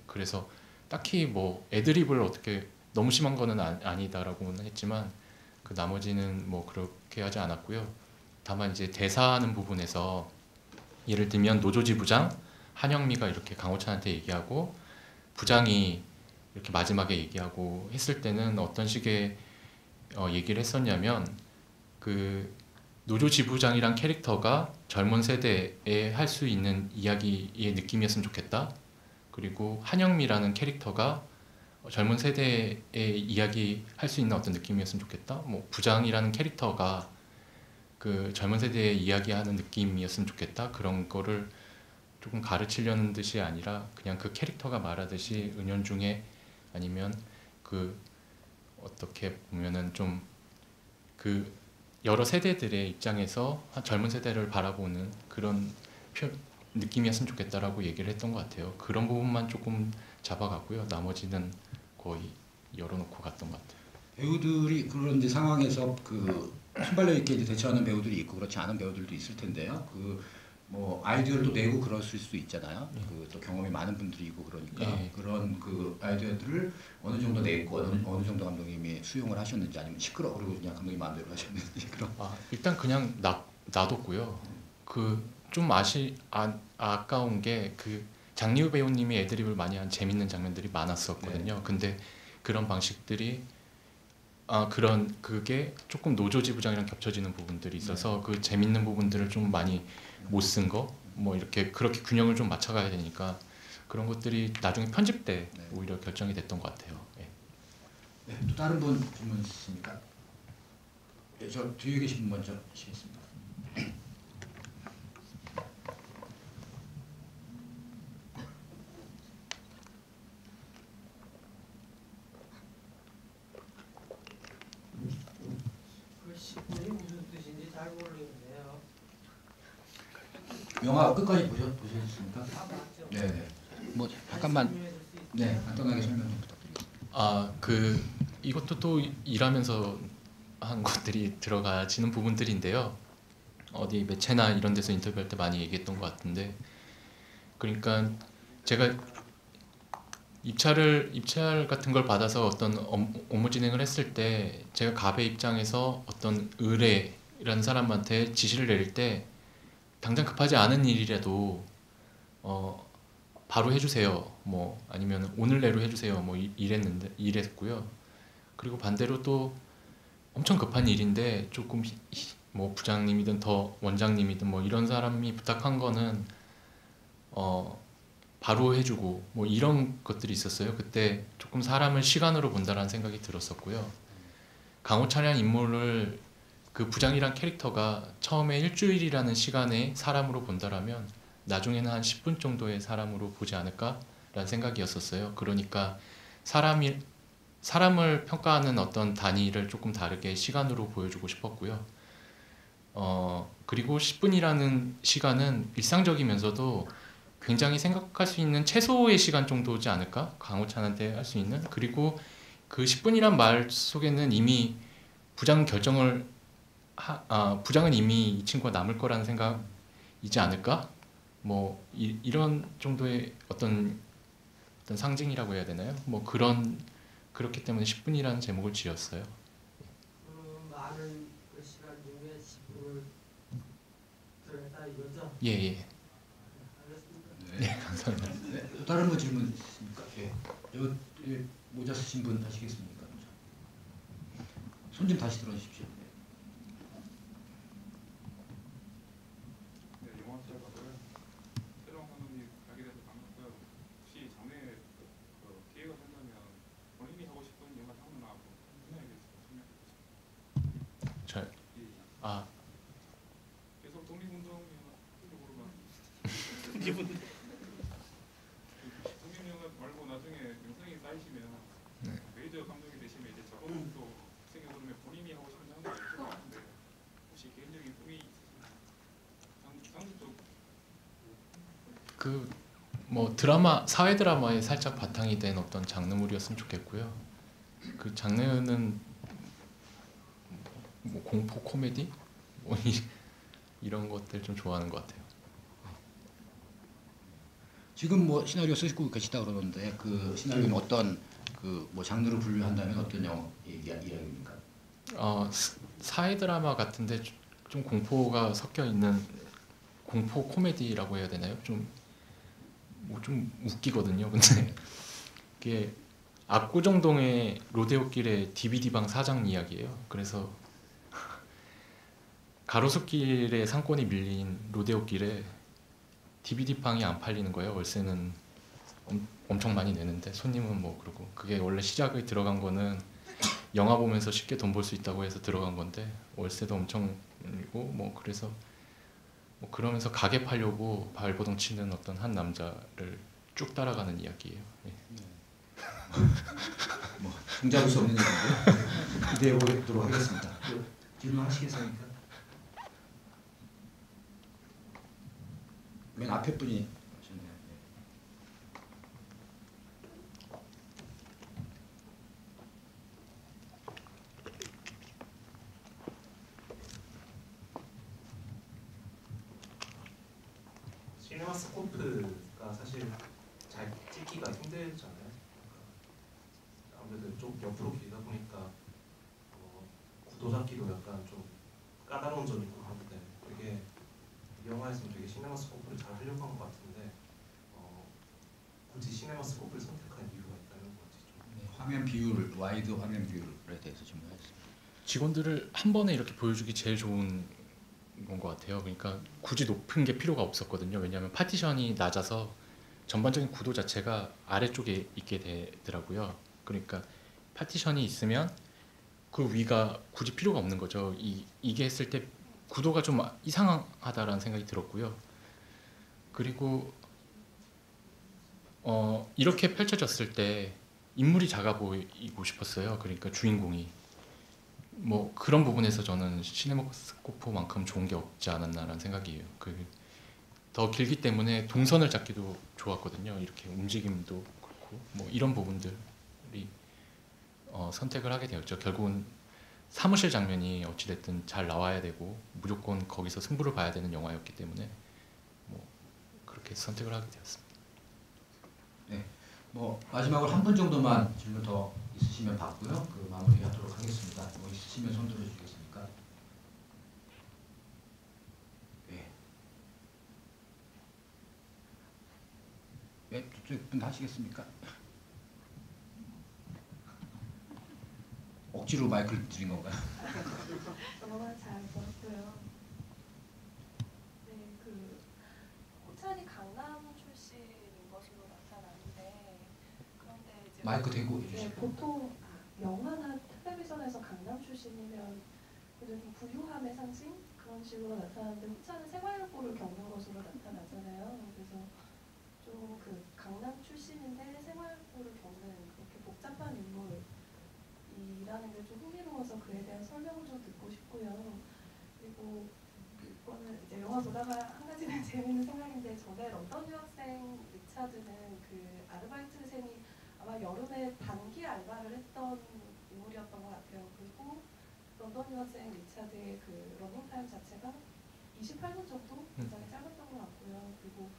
[SPEAKER 2] 그래서 딱히 뭐 애드립을 어떻게 너무 심한 거는 아니다라고는 했지만 그 나머지는 뭐 그렇게 하지 않았고요. 다만 이제 대사하는 부분에서 예를 들면 노조지 부장 한영미가 이렇게 강호찬한테 얘기하고 부장이 이렇게 마지막에 얘기하고 했을 때는 어떤 식의 얘기를 했었냐면 그 노조 지부장이란 캐릭터가 젊은 세대에 할 수 있는 이야기의 느낌이었으면 좋겠다. 그리고 한영미라는 캐릭터가 젊은 세대에 이야기할 수 있는 어떤 느낌이었으면 좋겠다. 뭐 부장이라는 캐릭터가 그 젊은 세대에 이야기하는 느낌이었으면 좋겠다. 그런 거를 조금 가르치려는 듯이 아니라 그냥 그 캐릭터가 말하듯이 은연중에 아니면 그 어떻게 보면은 좀 그 여러 세대들의 입장에서 젊은 세대를 바라보는 그런 느낌이었으면 좋겠다라고 얘기를 했던 것 같아요. 그런 부분만 조금 잡아가고요. 나머지는 거의 열어놓고 갔던 것 같아요.
[SPEAKER 1] 배우들이 그런 이제 상황에서 그 순발력 있게 이제 대처하는 배우들이 있고 그렇지 않은 배우들도 있을 텐데요. 그 뭐 아이디어도 내고 그랬을 수도 있잖아요. 그 또 경험이 많은 분들이 있고 그러니까 그런 그 아이디어들을 어느 정도 내고 어느 정도 감독님이 수용을 하셨는지 아니면 시끄러 그리고 그냥 감독님 마음대로 하셨는지 그런.
[SPEAKER 2] 일단 그냥 놔뒀고요. 그 좀 아까운 게 그 장리우 배우님이 애드립을 많이 한 재밌는 장면들이 많았었거든요.
[SPEAKER 1] 네.
[SPEAKER 2] 근데 그런 방식들이 그게 조금 노조지부장이랑 겹쳐지는 부분들이 있어서 그 재밌는 부분들을 좀 많이 못 쓴 거, 뭐 이렇게 그렇게 균형을 좀 맞춰가야 되니까 그런 것들이 나중에 편집 때 오히려 결정이 됐던 것 같아요. 예.
[SPEAKER 1] 네, 또 다른 분 질문 있으십니까? 네, 저 뒤에 계신 분 먼저 하시겠습니다.
[SPEAKER 10] 그 10분이 무슨 뜻인지 잘 모르겠네요.
[SPEAKER 1] 영화 끝까지 보셨습니까?
[SPEAKER 10] 다 맞죠?
[SPEAKER 1] 네. 뭐 잠깐만
[SPEAKER 10] 설명해 줄수 있어요?
[SPEAKER 1] 네 간단하게 설명 좀 부탁드립니다.
[SPEAKER 2] 이것도 또 일하면서 한 것들이 들어가지는 부분들인데요. 어디 매체나 이런 데서 인터뷰할 때 많이 얘기했던 것 같은데, 그러니까 제가 입찰 같은 걸 받아서 어떤 업무 진행을 했을 때 제가 갑의 입장에서 어떤 의뢰라는 사람한테 지시를 내릴 때 당장 급하지 않은 일이라도 바로 해주세요. 뭐 아니면 오늘 내로 해주세요. 뭐 이랬고요. 그리고 반대로 또 엄청 급한 일인데 조금 뭐 부장님이든 더 원장님이든 뭐 이런 사람이 부탁한 거는 바로 해주고 뭐 이런 것들이 있었어요. 그때 조금 사람을 시간으로 본다라는 생각이 들었었고요. 강호찬이라는 인물을 그 부장이란 캐릭터가 처음에 일주일이라는 시간에 사람으로 본다라면 나중에는 한 10분 정도의 사람으로 보지 않을까라는 생각이었었어요. 그러니까 사람을 평가하는 어떤 단위를 조금 다르게 시간으로 보여주고 싶었고요. 그리고 10분이라는 시간은 일상적이면서도 굉장히 생각할 수 있는 최소의 시간 정도지 않을까? 강호찬한테 할 수 있는. 그리고 그 10분이란 말 속에는 이미 부장은 이미 이 친구가 남을 거라는 생각이지 않을까? 뭐 이런 정도의 어떤 상징이라고 해야 되나요? 뭐 그렇기 때문에 10분이라는 제목을 지었어요.
[SPEAKER 10] 많은 그 시간 중에 10분을 들었다 이거죠?
[SPEAKER 2] 예.
[SPEAKER 10] 알겠습니다.
[SPEAKER 1] 네, 감사합니다. 네, 또 다른 분 질문 있습니까? 예. 모자 쓰신 분 하시겠습니까? 손 좀 다시 들어주십시오.
[SPEAKER 11] 네, 영화 시작하고요. 새로운 감독님 가게 돼서 반갑고요. 혹시 전에 기회가 된다면 본인이 하고 싶은 영화 장르나 분야에 대해서 설명해 주세요. 계속 독립운동 영화 쪽으로만. 독립 영화 말고 나중에 명성이 쌓이시면 메이저 감독이 되시면 이제 저런 또 생각해보면 본인이 하고 싶은 장르가 있을 것 같은데 혹시 개인적인 꿈이 있으신가요? 장르 쪽.
[SPEAKER 2] 뭐 사회 드라마에 살짝 바탕이 된 어떤 장르물이었으면 좋겠고요. 그 장르는 뭐 공포 코미디 뭐 이런 것들 좀 좋아하는 것 같아요.
[SPEAKER 1] 지금 뭐 시나리오 쓰시고 계시다 그러는데 그 시나리오는 어떤 그 뭐 장르로 분류한다면 어떤 이야기입니까?
[SPEAKER 2] 사회 드라마 같은데 좀 공포가 섞여 있는 공포 코미디라고 해야 되나요? 좀 웃기거든요. 근데 그게 압구정동의 로데오길의 DVD방 사장 이야기예요. 그래서 가로수길에 상권이 밀린 로데오길에 DVD방이 안 팔리는 거예요. 월세는 엄청 많이 내는데 손님은 뭐 그러고, 그게 원래 시작에 들어간 거는 영화 보면서 쉽게 돈 벌 수 있다고 해서 들어간 건데 월세도 엄청 밀고 뭐 그래서 뭐 그러면서 가게 팔려고 발버둥 치는 어떤 한 남자를 쭉 따라가는 이야기예요. 예.
[SPEAKER 1] 뭐 종잡을 수 없는 얘기인데 기대해 보도록 하겠습니다. 질문하시겠습니까? 맨 앞에 분이 하셨네요.
[SPEAKER 3] 시네마스코프가 사실 잘 찍기가 힘들잖아요. 아무래도 좀 옆으로 길다 보니까 구도 잡기도 약간 좀 까다로운 점이 있고 한데 되게 이 영화에서는 되게 시네마스코프를 잘 하려고 한 것 같은데 굳이 시네마스코프를 선택한 이유가 있다는 건지 좀.
[SPEAKER 1] 네, 화면 비율, 와이드 화면 비율에 대해서 질문하겠습니다.
[SPEAKER 2] 직원들을 한 번에 이렇게 보여주기 제일 좋은 건 것 같아요. 그러니까 굳이 높은 게 필요가 없었거든요. 왜냐하면 파티션이 낮아서 전반적인 구도 자체가 아래쪽에 있게 되더라고요. 그러니까 파티션이 있으면 그 위가 굳이 필요가 없는 거죠. 이게 했을 때 구도가 좀 이상하다라는 생각이 들었고요. 그리고 이렇게 펼쳐졌을 때 인물이 작아 보이고 싶었어요. 그러니까 주인공이 뭐 그런 부분에서 저는 시네마스코프만큼 좋은 게 없지 않았나라는 생각이에요. 더 길기 때문에 동선을 잡기도 좋았거든요. 이렇게 움직임도 그렇고 뭐 이런 부분들이 선택을 하게 되었죠. 결국은 사무실 장면이 어찌됐든 잘 나와야 되고 무조건 거기서 승부를 봐야 되는 영화였기 때문에 뭐 그렇게 선택을 하게 되었습니다.
[SPEAKER 1] 네, 뭐 마지막으로 한 분 정도만 질문 더 있으시면 받고요. 그 마무리하도록 하겠습니다. 뭐 있으시면 손 들어주시겠습니까? 네. 네, 저쪽 분 하시겠습니까? 억지로 마이크를 드린 건가요?
[SPEAKER 12] 너무 잘 들었고요. 네, 호찬이 강남 출신인 것으로 나타나는데 그런데 이제
[SPEAKER 1] 마이크 대고
[SPEAKER 12] 네,
[SPEAKER 1] 해주시죠.
[SPEAKER 12] 보통 영화나 텔레비전에서 강남 출신이면 좀 부유함의 상징 그런 식으로 나타나는데 호찬은 생활고를 겪는 것으로 나타나잖아요. 그래서 좀 강남 출신인데 생활고를 겪는 그렇게 복잡한 인물이라는 게 좀 흥미로워서 그에 대한 설명을 좀 듣고 싶고요. 그리고 이거는 이제 영화 보다가 한 가지는 재미있는 생각인데 전에 런던 유학생 리차드는 아르바이트생이 아마 여름에 단기 알바를 했던 인물이었던 것 같아요. 그리고 런던 유학생 리차드의 러닝타임 자체가 28분 정도 굉장히 짧았던 것 같고요. 그리고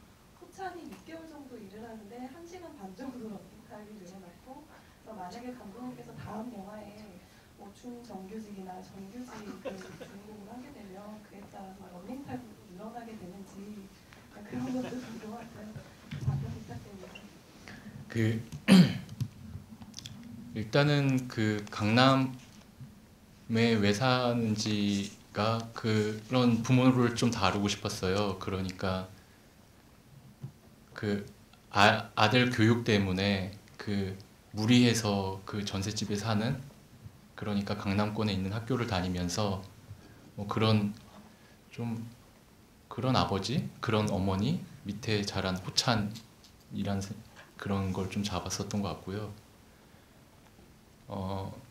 [SPEAKER 12] 호찬이 6개월 정도 일을 하는데 1시간 반 정도 러닝타임이 늘어났고 그래서 만약에 감독님께서 다음 영화에 뭐 준정규직이나 정규직 주인공을 하게 되면 그에 따라서 러닝타임도 늘어나게 되는지 그런 것도 궁금한데 답변 부탁드립니다.
[SPEAKER 2] 일단은 강남에 왜 사는지가 그런 부분을 좀 다루고 싶었어요. 그러니까 아들 교육 때문에 무리해서 전셋집에 사는 그러니까 강남권에 있는 학교를 다니면서 뭐 그런 아버지, 그런 어머니 밑에 자란 호찬이란 그런 걸 좀 잡았었던 것 같고요.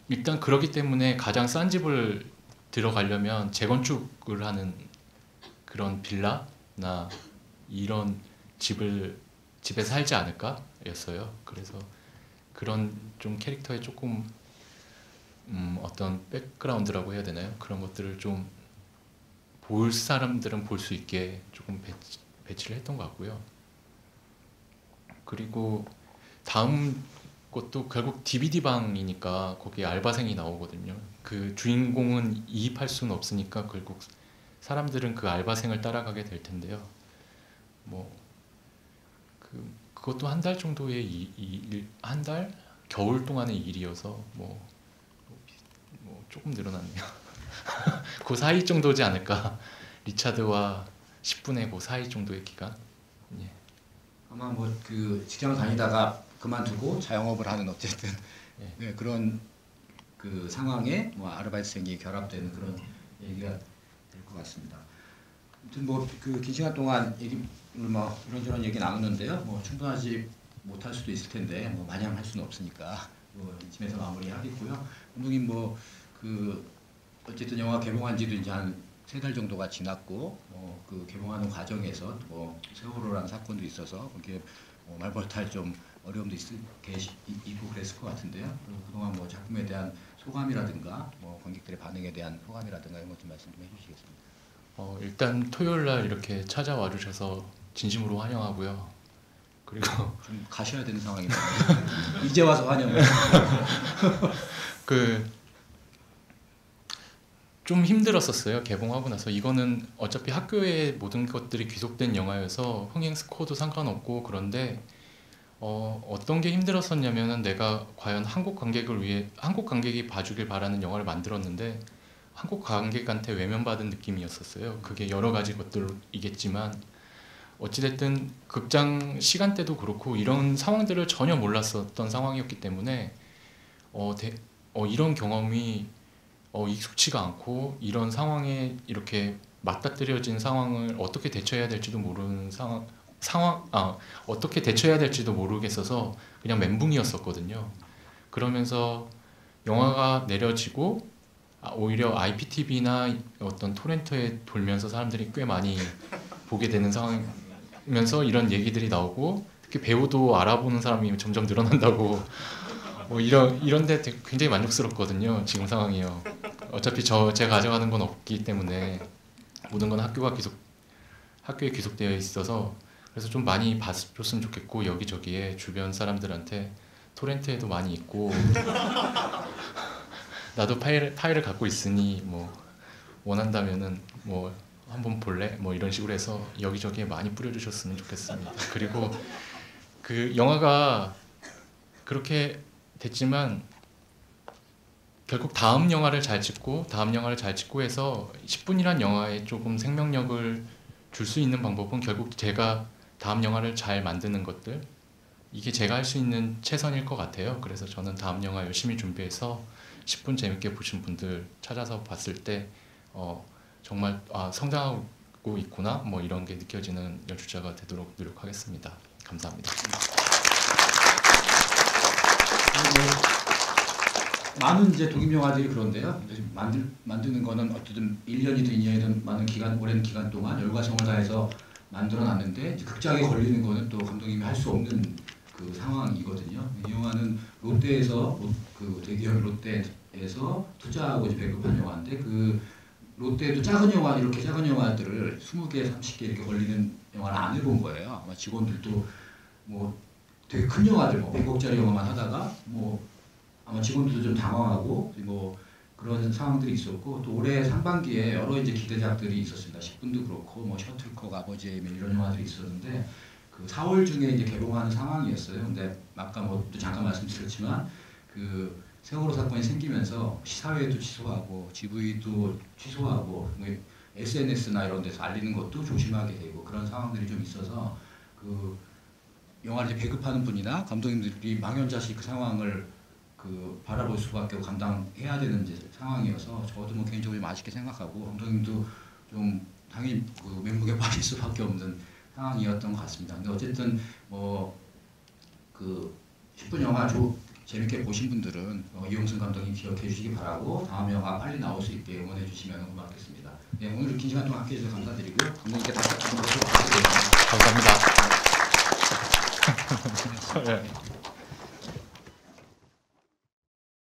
[SPEAKER 2] 일단 그러기 때문에 가장 싼 집을 들어가려면 재건축을 하는 그런 빌라나 이런 집에 살지 않을까였어요. 그래서 그런 좀 캐릭터에 조금 어떤 백그라운드라고 해야 되나요? 그런 것들을 좀 볼 사람들은 볼 수 있게 조금 배치를 했던 것 같고요. 그리고 다음 것도 결국 DVD 방이니까 거기에 알바생이 나오거든요. 주인공은 이입할 수는 없으니까 결국 사람들은 알바생을 따라가게 될 텐데요. 뭐 그것도 한 달 정도의 한 달? 겨울 동안의 일이어서 뭐 조금 늘어났네요. 그 사이 정도지 않을까. 리차드와 10분의 그 사이 정도의 기간. 예.
[SPEAKER 1] 아마 뭐 직장을 다니다가 그만두고 자영업을 하는 어쨌든
[SPEAKER 2] 예.
[SPEAKER 1] 네, 그런 상황에 뭐 아르바이트생이 결합되는 그런 얘기가 될 것 같습니다. 아무튼 뭐 그 긴 시간 동안 얘기 뭐 이런저런 얘기 나눴는데요. 뭐 충분하지 못할 수도 있을 텐데 뭐 마냥 할 수는 없으니까 뭐 이쯤에서 마무리하겠고요. 감독님 뭐 그 어쨌든 영화 개봉한 지도 이제 한 3달 정도가 지났고 그 개봉하는 과정에서 뭐 세월호라는 사건도 있어서 이렇게 말벌탈 좀 어려움도 있고 그랬을 것 같은데요. 그동안 뭐 작품에 대한 소감이라든가 뭐 관객들의 반응에 대한 소감이라든가 이런 것 좀 말씀 좀 해주시겠습니다.
[SPEAKER 2] 일단 토요일 날 이렇게 찾아와 주셔서 진심으로 환영하고요. 그리고
[SPEAKER 1] 좀 가셔야 되는 상황입니다. 이제 와서 환영을.
[SPEAKER 2] 좀 힘들었었어요. 개봉하고 나서. 이거는 어차피 학교에 모든 것들이 귀속된 영화여서 흥행 스코어도 상관없고, 그런데 어떤 게 힘들었었냐면은 내가 과연 한국 관객이 봐주길 바라는 영화를 만들었는데 한국 관객한테 외면받은 느낌이었었어요. 그게 여러 가지 것들이겠지만 어찌됐든 극장 시간대도 그렇고 이런 상황들을 전혀 몰랐었던 상황이었기 때문에 이런 경험이 익숙치가 않고 이런 상황에 이렇게 맞닥뜨려진 상황을 어떻게 대처해야 될지도 모르는 어떻게 대처해야 될지도 모르겠어서 그냥 멘붕이었었거든요. 그러면서 영화가 내려지고 오히려 IPTV나 어떤 토렌트에 돌면서 사람들이 꽤 많이 보게 되는 상황이면서 이런 얘기들이 나오고, 특히 배우도 알아보는 사람이 점점 늘어난다고 이런데 굉장히 만족스럽거든요. 지금 상황이요. 어차피 제가 가져가는 건 없기 때문에 모든 건 학교에 귀속되어 있어서, 그래서 좀 많이 봐줬으면 좋겠고, 여기저기에 주변 사람들한테 토렌트에도 많이 있고 나도 파일을 갖고 있으니 뭐 원한다면은 뭐 한번 볼래? 뭐 이런 식으로 해서 여기저기에 많이 뿌려주셨으면 좋겠습니다. 그리고 그 영화가 그렇게 됐지만 결국 다음 영화를 잘 찍고 해서 10분이란 영화에 조금 생명력을 줄 수 있는 방법은 결국 제가 다음 영화를 잘 만드는 것들, 이게 제가 할 수 있는 최선일 것 같아요. 그래서 저는 다음 영화 열심히 준비해서 10분 재밌게 보신 분들 찾아서 봤을 때 정말 성장하고 있구나 뭐 이런 게 느껴지는 연출자가 되도록 노력하겠습니다. 감사합니다.
[SPEAKER 1] 많은 이제 독립 영화들이 그런데요. 만드는 거는 어쨌든 1년이든 2년이든 오랜 기간 동안 열과 성을 다해서 만들어놨는데 극장에 걸리는 거는 또 감독님이 할 수 없는 그 상황이거든요. 이 영화는 롯데에서 그 대기업 롯데에서 투자하고 배급한 영화인데, 그 롯데도 이렇게 작은 영화들을 20개, 30개 이렇게 걸리는 영화를 안 해본 거예요. 아마 직원들도 뭐 되게 큰 영화들, 뭐 100억짜리 영화만 하다가 뭐 아마 직원들도 좀 당황하고 뭐 그런 상황들이 있었고, 또 올해 상반기에 여러 이제 기대작들이 있었습니다. 10분도 그렇고 뭐 셔틀콕 아버지의 일 이런 영화들이 있었는데 그 4월 중에 이제 개봉하는 상황이었어요. 근데 아까 뭐 또 잠깐 말씀드렸지만 그 세월호 사건이 생기면서 시사회도 취소하고 GV도 취소하고 뭐 SNS나 이런 데서 알리는 것도 조심하게 되고 그런 상황들이 좀 있어서 그 영화를 이제 배급하는 분이나 감독님들이 망연자실 그 상황을 바라볼 수밖에 없고 감당해야 되는 이제 상황이어서 저도 뭐 개인적으로 좀 아쉽게 생각하고 감독님도 좀 당연히 그 멘붕에 빠질 수밖에 없는 상황이었던 것 같습니다. 근데 어쨌든 뭐 그 10분 영화 재밌게 보신 분들은 이용승 감독님 기억해 주시기 바라고 다음 영화 빨리 나올 수 있게 응원해 주시면 고맙겠습니다. 네, 오늘 긴 시간 동안 함께 해주셔서 감사드리고요. 감독님께 다시 한번
[SPEAKER 2] 감사합니다.